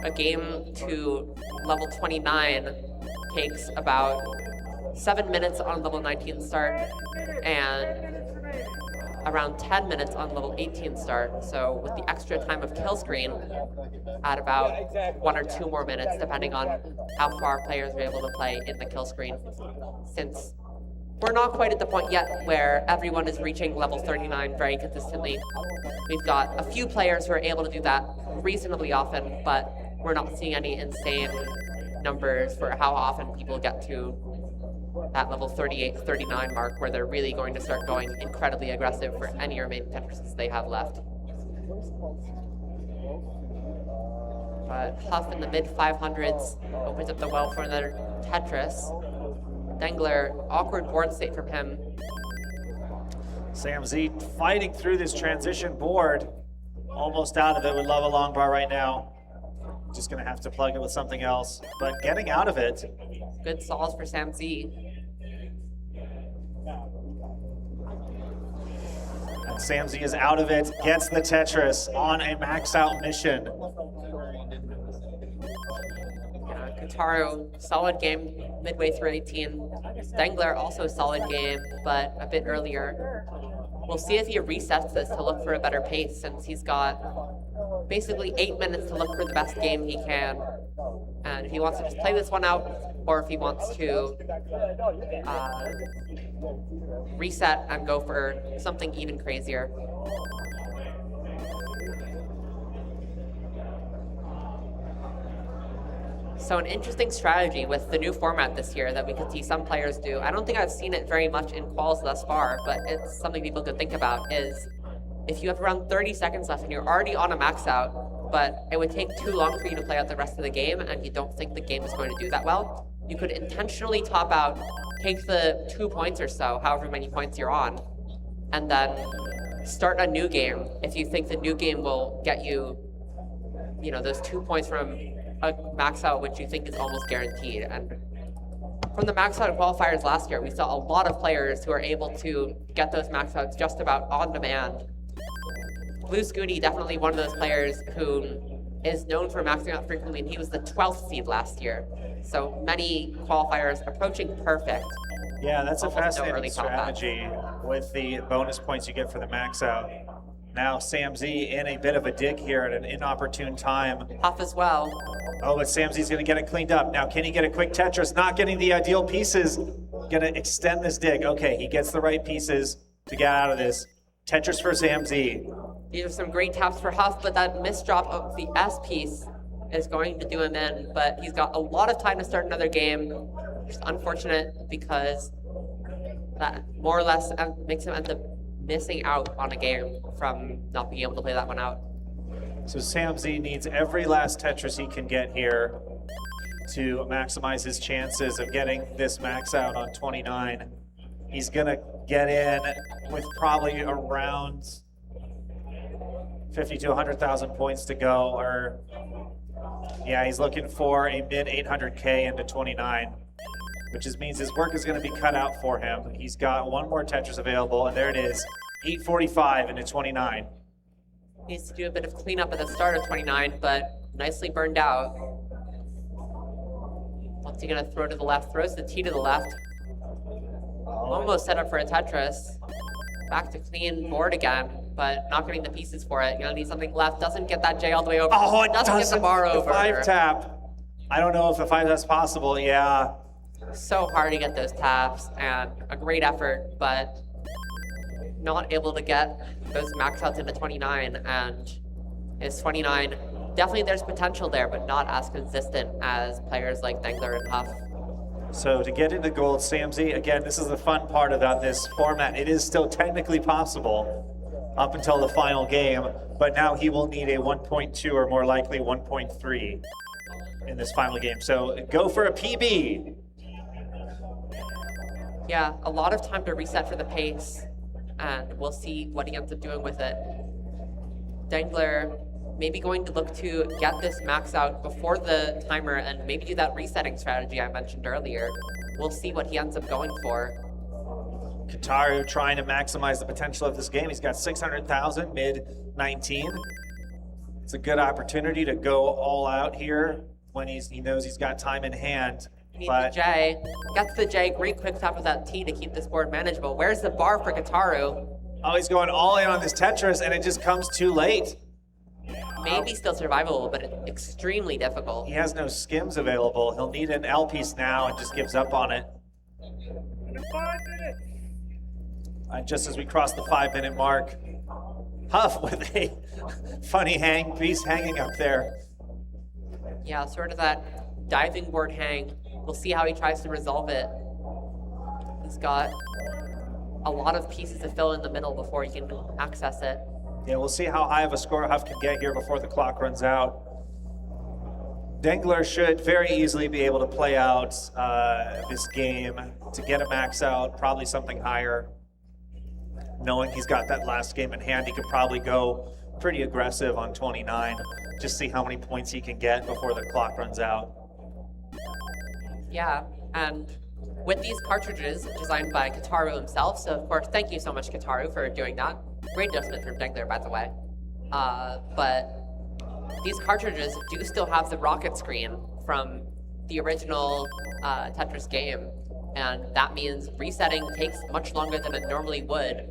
A game to level 29 takes about 7 minutes on level 19 start and around 10 minutes on level 18 start. So with the extra time of kill screen, at about 1 or 2 more minutes, depending on how far players are able to play in the kill screen. Since we're not quite at the point yet where everyone is reaching level 39 very consistently. We've got a few players who are able to do that reasonably often, but we're not seeing any insane numbers for how often people get to that level 38, 39 mark where they're really going to start going incredibly aggressive for any remaining Tetrises they have left. But Huff in the mid 500s opens up the well for another Tetris. Dengler, awkward board state from him. Sam Z fighting through this transition board. Almost out of it with Love a Long Bar right now. Just gonna have to plug it with something else, but getting out of it. Good solves for Sam Z. And Sam Z is out of it, gets the Tetris on a max out mission. Kitaru, solid game midway through 18. Dengler, also solid game, but a bit earlier. We'll see if he resets this to look for a better pace, since he's got basically 8 minutes to look for the best game he can. And if he wants to just play this one out, or if he wants to reset and go for something even crazier. So an interesting strategy with the new format this year that we could see some players do. I don't think I've seen it very much in quals thus far, but it's something people could think about, is if you have around 30 seconds left and you're already on a max out, but it would take too long for you to play out the rest of the game and you don't think the game is going to do that well, you could intentionally top out, take the 2 points or so, however many points you're on, and then start a new game if you think the new game will get you, you know, those 2 points from a max out, which you think is almost guaranteed. And from the max out qualifiers last year, we saw a lot of players who are able to get those max outs just about on demand. Blue Scooty, definitely one of those players who is known for maxing out frequently, and he was the 12th seed last year. So many qualifiers approaching perfect. Yeah, that's a fascinating no strategy with the bonus points you get for the max out. Now Sam Z in a bit of a dig here at an inopportune time. Huff as well. Oh, but Sam Z's gonna get it cleaned up. Now, can he get a quick Tetris? Not getting the ideal pieces. Gonna extend this dig. Okay, he gets the right pieces to get out of this. Tetris for Sam Z. These are some great taps for Huff, but that misdrop of the S piece is going to do him in. But he's got a lot of time to start another game. Just unfortunate because that more or less makes him end up missing out on a game from not being able to play that one out. So Sam Z needs every last Tetris he can get here to maximize his chances of getting this max out on 29. He's gonna get in with probably around 50 to 100,000 points to go, or yeah, he's looking for a mid 800K into 29, which means his work is gonna be cut out for him. He's got one more Tetris available, and there it is, 845 into 29. Needs to do a bit of cleanup at the start of 29, but nicely burned out. What's he gonna throw to the left? Throws the T to the left. Almost set up for a Tetris. Back to clean board again, but not getting the pieces for it. Gonna need something left. Doesn't get that J all the way over. Oh, it doesn't get the bar over. The 5-tap. I don't know if the 5-tap's possible, yeah. So hard to get those taps, and a great effort, but not able to get those max outs into 29, and his 29, definitely there's potential there, but not as consistent as players like Dengler and Huff. So to get into gold, Sam Z, again, this is the fun part about this format. It is still technically possible up until the final game, but now he will need a 1.2 or more likely 1.3 in this final game. So go for a PB. Yeah, a lot of time to reset for the pace, and we'll see what he ends up doing with it. Dengler maybe going to look to get this max out before the timer and maybe do that resetting strategy I mentioned earlier. We'll see what he ends up going for. Kitaru trying to maximize the potential of this game. He's got 600,000, mid 19. It's a good opportunity to go all out here when he knows he's got time in hand. He needs the J. Gets the J. Great quick tap with that T to keep this board manageable. Where's the bar for Kitaru? Oh, he's going all in on this Tetris, and it just comes too late. Maybe still survivable, but extremely difficult. He has no skims available. He'll need an L piece now and just gives up on it. Under 5 minutes. Just as we cross the 5-minute mark, Huff with a funny hang piece hanging up there. Yeah, sort of that diving board hang. We'll see how he tries to resolve it. He's got a lot of pieces to fill in the middle before he can access it. Yeah, we'll see how high of a score Huff can get here before the clock runs out. Dengler should very easily be able to play out this game to get a max out, probably something higher. Knowing he's got that last game in hand, he could probably go pretty aggressive on 29. Just see how many points he can get before the clock runs out. Yeah, and with these cartridges designed by Kitaru himself, so of course, thank you so much, Kitaru, for doing that. Great adjustment from Dengler, by the way. But these cartridges do still have the rocket screen from the original Tetris game, and that means resetting takes much longer than it normally would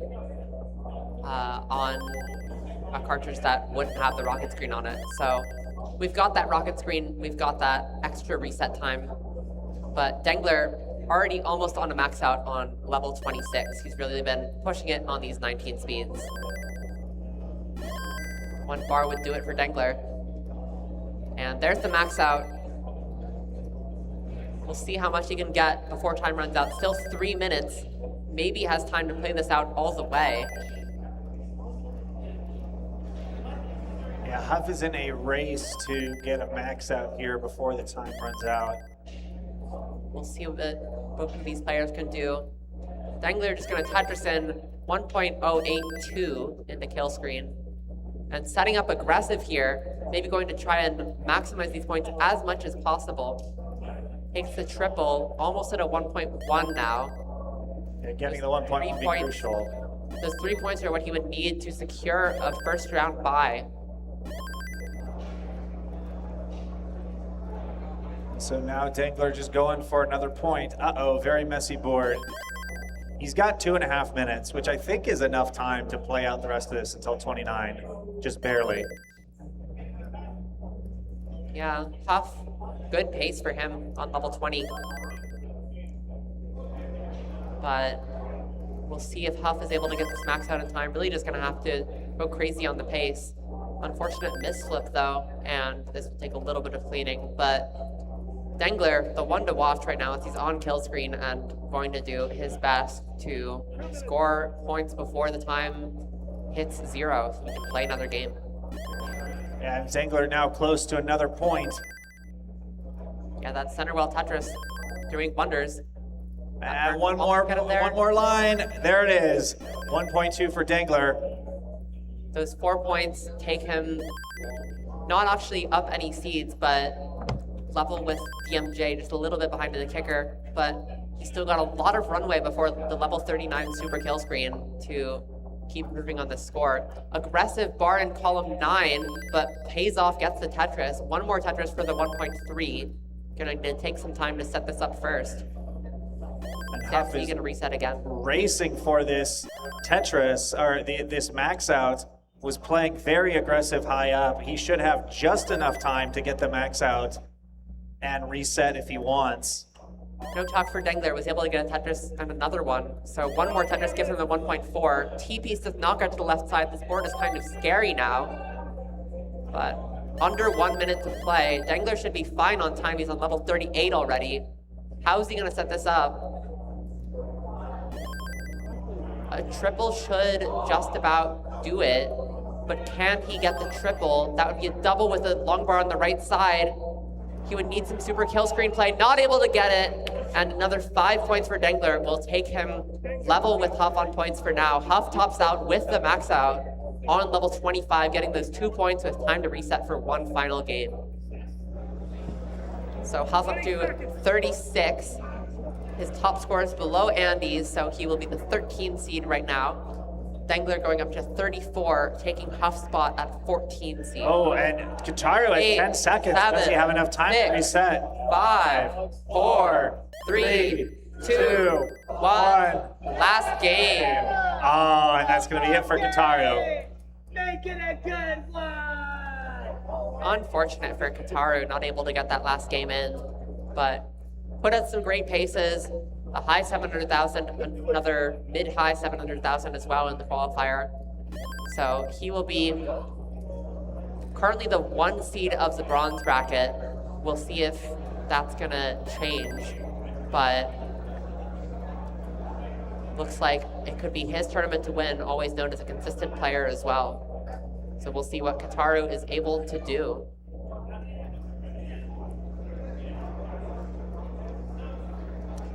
on a cartridge that wouldn't have the rocket screen on it. So we've got that rocket screen, we've got that extra reset time, but Dengler already almost on a max out on level 26. He's really been pushing it on these 19 speeds. One bar would do it for Dengler. And there's the max out. We'll see how much he can get before time runs out. Still 3 minutes. Maybe has time to play this out all the way. Yeah, Huff is in a race to get a max out here before the time runs out. We'll see what both of these players can do. Dengler just going to Tetris in 1.082 in the kill screen. And setting up aggressive here, maybe going to try and maximize these points as much as possible. Takes the triple, almost at a 1.1 now. Yeah, getting the 1 point would be crucial. Those 3 points are what he would need to secure a first round bye. So now Dengler just going for another point. Uh-oh, very messy board. He's got 2.5 minutes, which I think is enough time to play out the rest of this until 29, just barely. Yeah, Huff, good pace for him on level 20. But we'll see if Huff is able to get this max out in time. Really just gonna have to go crazy on the pace. Unfortunate misflip though, and this will take a little bit of cleaning, but Dengler, the one to watch right now, as he's on kill screen and going to do his best to score points before the time hits 0 so he can play another game. And Dengler now close to another point. Yeah, that center well Tetris doing wonders. And one more line. There it is. 1.2 for Dengler. Those 4 points take him not actually up any seeds, but level with DMJ, just a little bit behind the kicker. But he's still got a lot of runway before the level 39 super kill screen to keep moving on the score. Aggressive bar in column 9, but pays off, gets the Tetris. One more Tetris for the 1.3. Going to take some time to set this up first. And Huff Huff is is going to reset again. racing for this Tetris, or this max out. Was playing very aggressive high up. He should have just enough time to get the max out and reset if he wants. No talk for Dengler, was able to get a Tetris and another one. So one more Tetris gives him the 1.4. T-piece does not get to the left side. This board is kind of scary now. But under 1 minute to play. Dengler should be fine on time. He's on level 38 already. How is he going to set this up? A triple should just about do it. But can he get the triple? That would be a double with a long bar on the right side. He would need some super kill screen play. Not able to get it. And another 5 points for Dengler will take him level with Huff on points for now. Huff tops out with the max out on level 25, getting those 2 points with time to reset for one final game. So Huff up to 36. His top score is below Andy's, so he will be the 13 seed right now. Dengler going up to 34, taking Huff's spot at 14 seed. Oh, and Kitaru at 10 seconds. Does he have enough time to reset? 5, 4, 3, 2, 1. Last game. Oh, and that's going to be it for Kitaru. Making a good one. Unfortunate for Kitaru, not able to get that last game in, but put out some great paces. A high 700,000, another mid-high 700,000 as well in the qualifier. So he will be currently the 1 seed of the bronze bracket. We'll see if that's gonna change, but looks like it could be his tournament to win, always known as a consistent player as well. So we'll see what Kitaru is able to do.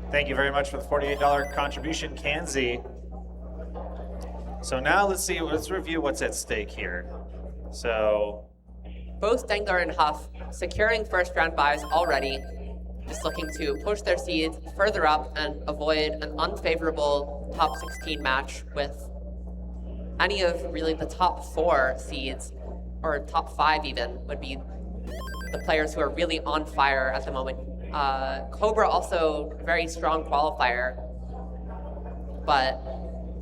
Thank you very much for the $48 contribution, Kanzi. So now let's review what's at stake here. So both Dengler and Huff securing first round buys already, just looking to push their seeds further up and avoid an unfavorable top 16 match with any of really the top 4 seeds, or top 5 even, would be the players who are really on fire at the moment. Cobra also very strong qualifier, but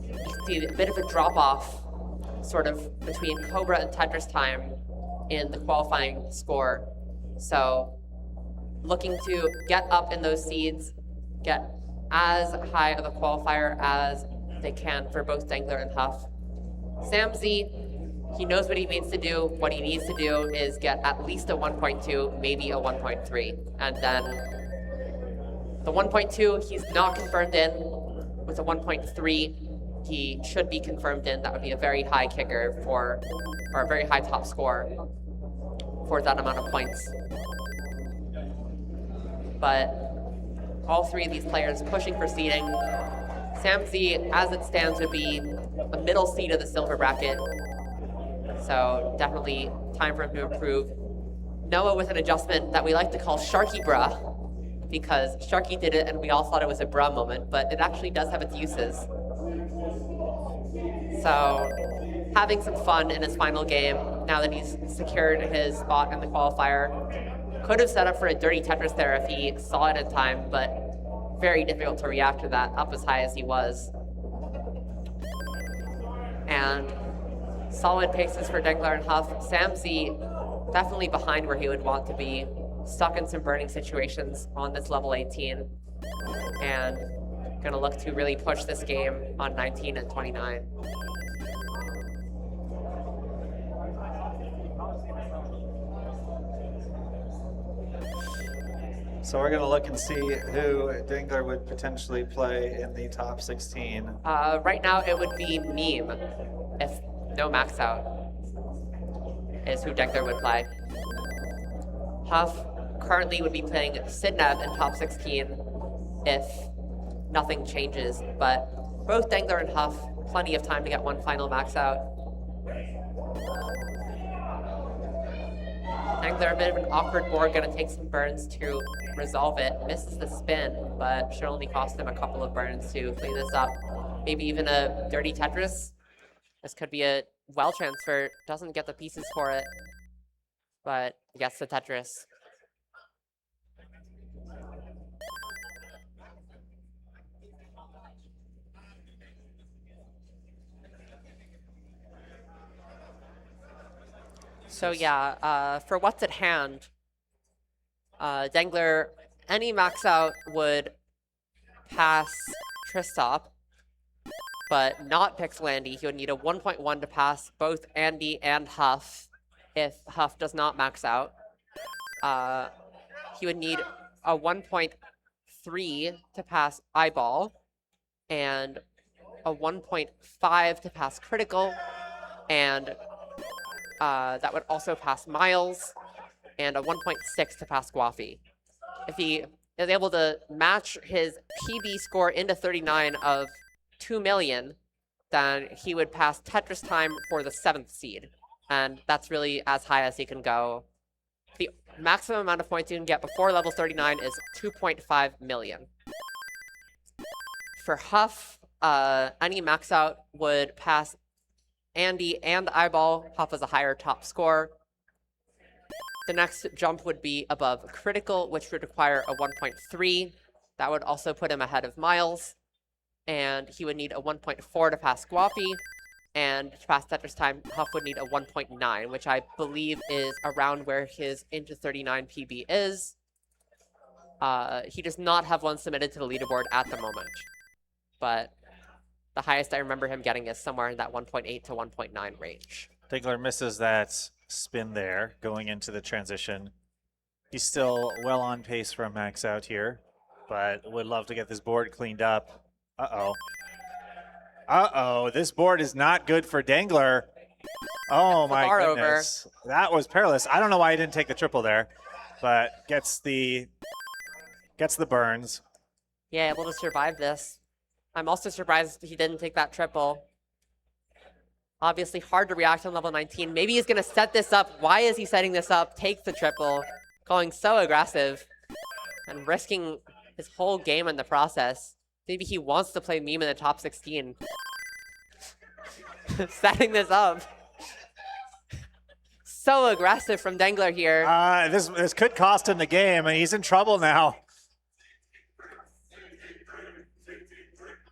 you see a bit of a drop off sort of between Cobra and Tetris time in the qualifying score. So looking to get up in those seeds, get as high of a qualifier as they can for both Dengler and Huff. Sam Z, he knows what he needs to do. What he needs to do is get at least a 1.2, maybe a 1.3. And then the 1.2, he's not confirmed in. With a 1.3, he should be confirmed in. That would be a very high kicker for, or a very high top score for that amount of points. But all 3 of these players pushing for seeding. Sam Z, as it stands, would be a middle seed of the silver bracket. So definitely time for him to improve. Noah with an adjustment that we like to call Sharky Bruh, because Sharky did it and we all thought it was a bruh moment, but it actually does have its uses. So having some fun in his final game, now that he's secured his spot in the qualifier. Could have set up for a dirty Tetris there if he saw it in time, but very difficult to react to that up as high as he was. And solid paces for Dengler and Huff. Sam Z definitely behind where he would want to be, stuck in some burning situations on this level 18, and gonna look to really push this game on 19 and 29. So we're going to look and see who Dengler would potentially play in the top 16. Right now, it would be Meme, if no max out, is who Dengler would play. Huff currently would be playing Sidnab in top 16 if nothing changes, but both Dengler and Huff, plenty of time to get one final max out. Dengler, a bit of an awkward board, gonna take some burns to resolve it. Misses the spin, but should only cost him a couple of burns to clean this up. Maybe even a dirty Tetris. This could be a well transfer. Doesn't get the pieces for it, but gets the Tetris. So yeah, for what's at hand, Dengler, any max out would pass Tristop, but not Pixel Andy. He would need a 1.1 to pass both Andy and Huff if Huff does not max out. He would need a 1.3 to pass Eyeball, and a 1.5 to pass Critical, and that would also pass Miles, and a 1.6 to pass Guafi. If he is able to match his PB score into 39 of 2 million, then he would pass Tetris time for the 7th seed. And that's really as high as he can go. The maximum amount of points you can get before level 39 is 2.5 million. For Huff, any max out would pass Andy and Eyeball. Huff has a higher top score. The next jump would be above Critical, which would require a 1.3. That would also put him ahead of Miles. And he would need a 1.4 to pass Guafi. And to pass Tetris time, Huff would need a 1.9, which I believe is around where his into 39 PB is. He does not have one submitted to the leaderboard at the moment. But the highest I remember him getting is somewhere in that 1.8 to 1.9 range. Dengler misses that spin there going into the transition. He's still well on pace for a max out here, but would love to get this board cleaned up. Uh-oh. Uh-oh, this board is not good for Dengler. Oh my goodness. That was perilous. I don't know why he didn't take the triple there, but gets the burns. Yeah, able to survive this. I'm also surprised he didn't take that triple. Obviously hard to react on level 19. Maybe he's gonna set this up. Why is he setting this up? Takes the triple, going so aggressive and risking his whole game in the process. Maybe he wants to play Meme in the top 16. Setting this up. So aggressive from Dengler here. This could cost him the game, and he's in trouble now.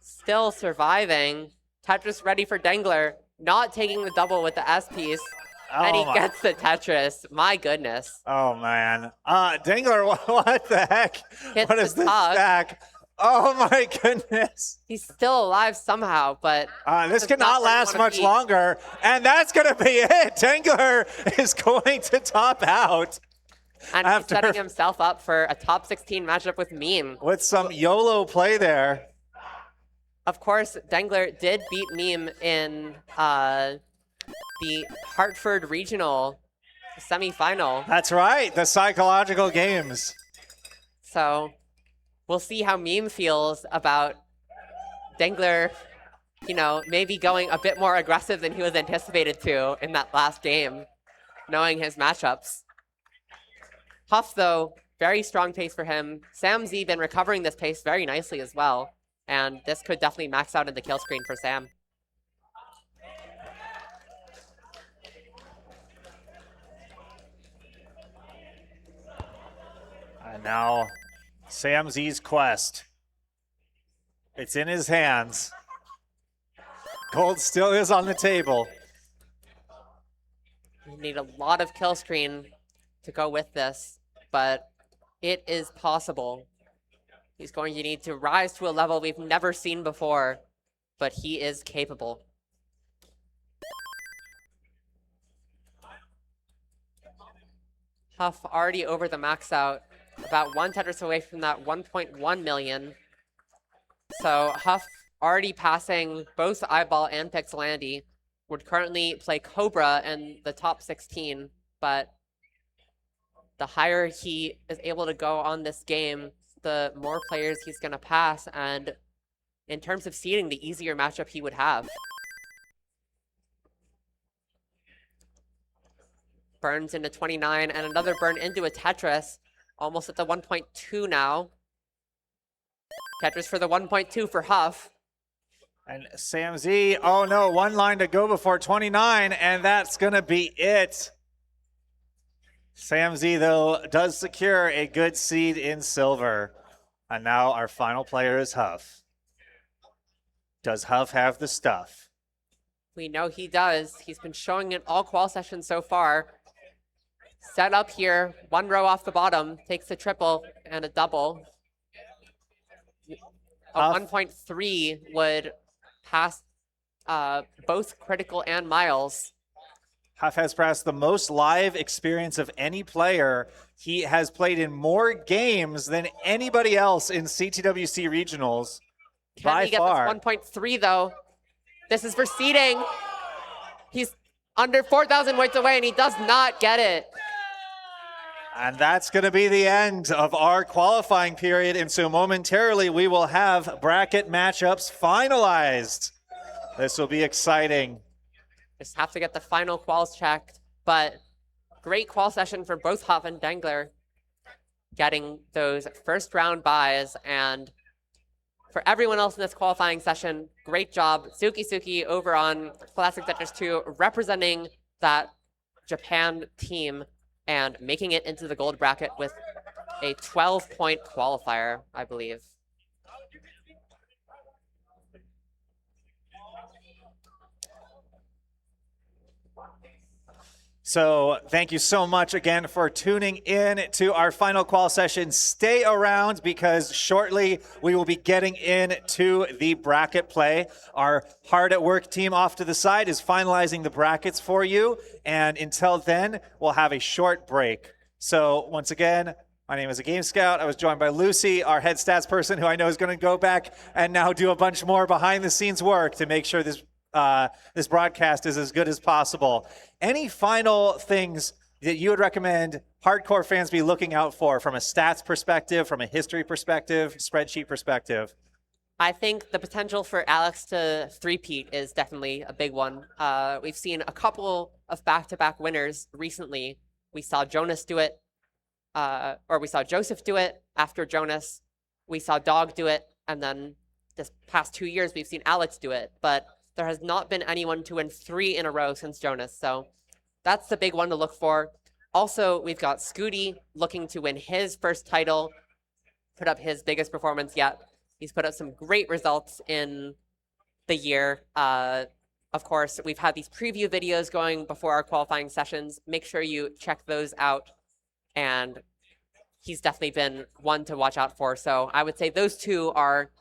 Still surviving. Tetris ready for Dengler. Not taking the double with the S piece. And he gets the Tetris. My goodness. Oh, man. Dengler, what the heck? Hits what is the this top. stack? Oh, my goodness. He's still alive somehow, but... This cannot last much longer. And that's going to be it. Dengler is going to top out. And he's setting himself up for a top 16 matchup with Meme. With some YOLO play there. Of course, Dengler did beat Meme in the Hartford Regional semifinal. That's right, the psychological games. So we'll see how Meme feels about Dengler, you know, maybe going a bit more aggressive than he was anticipated to in that last game, knowing his matchups. Huff, though, very strong pace for him. Sam Z been recovering this pace very nicely as well. And this could definitely max out in the kill screen for Sam. And now Sam Z's quest. It's in his hands. Gold still is on the table. You need a lot of kill screen to go with this, but it is possible. He's going to need to rise to a level we've never seen before, but he is capable. Huff already over the max out. about one Tetris away from that 1.1 million. So Huff already passing both Eyeball and Pixelandy. Would currently play Cobra in the top 16, but the higher he is able to go on this game, the more players he's going to pass, and in terms of seeding, the easier matchup he would have. Burns into 29, and another burn into a Tetris, almost at the 1.2 now. Tetris for the 1.2 for Huff. And Sam Z, oh no, one line to go before 29, and that's going to be it. Sam Z, though, does secure a good seed in silver. And now our final player is Huff. Does Huff have the stuff? We know he does. He's been showing it all qual sessions so far. Set up here, one row off the bottom, takes a triple and a double. A Huff. 1.3 would pass both Critical and Miles. Huff has perhaps the most live experience of any player. He has played in more games than anybody else in CTWC regionals. Can by he get far. this 1.3 though? This is for seeding. He's under 4,000 weights away and he does not get it. And that's going to be the end of our qualifying period. And so momentarily we will have bracket matchups finalized. This will be exciting. Just have to get the final quals checked, but great qual session for both Huff and Dengler, getting those first round buys. And for everyone else in this qualifying session, great job. Suki over on Classic Tetris 2, representing that Japan team and making it into the gold bracket with a 12-point qualifier, I believe. So thank you so much again for tuning in to our final qual session. Stay around because shortly we will be getting into the bracket play. Our hard at work team off to the side is finalizing the brackets for you. And until then, we'll have a short break. So once again, my name is Game Scout. I was joined by Lucy, our head stats person, who I know is going to go back and now do a bunch more behind the scenes work to make sure this broadcast is as good as possible. Any final things that you would recommend hardcore fans be looking out for from a stats perspective, from a history perspective, spreadsheet perspective? I think the potential for Alex to three-peat is definitely a big one. We've seen a couple of back-to-back winners recently. We saw Jonas do it, or we saw Joseph do it after Jonas. We saw Dog do it, and then this past 2 years we've seen Alex do it. But there has not been anyone to win 3 in a row since Jonas, so that's the big one to look for. Also, we've got Scooty looking to win his first title, put up his biggest performance yet. He's put up some great results in the year. Of course, we've had these preview videos going before our qualifying sessions. Make sure you check those out, and he's definitely been one to watch out for. So I would say those two are,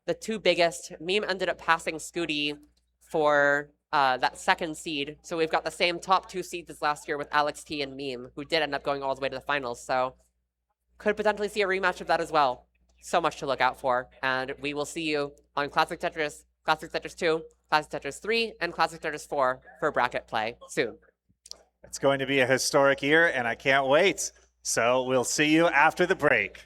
the two biggest. Meme ended up passing Scooty for that second seed. So we've got the same top 2 seeds as last year with Alex T and Meme, who did end up going all the way to the finals. So could potentially see a rematch of that as well. So much to look out for. And we will see you on Classic Tetris, Classic Tetris 2, Classic Tetris 3, and Classic Tetris 4 for bracket play soon. It's going to be a historic year, and I can't wait. So we'll see you after the break.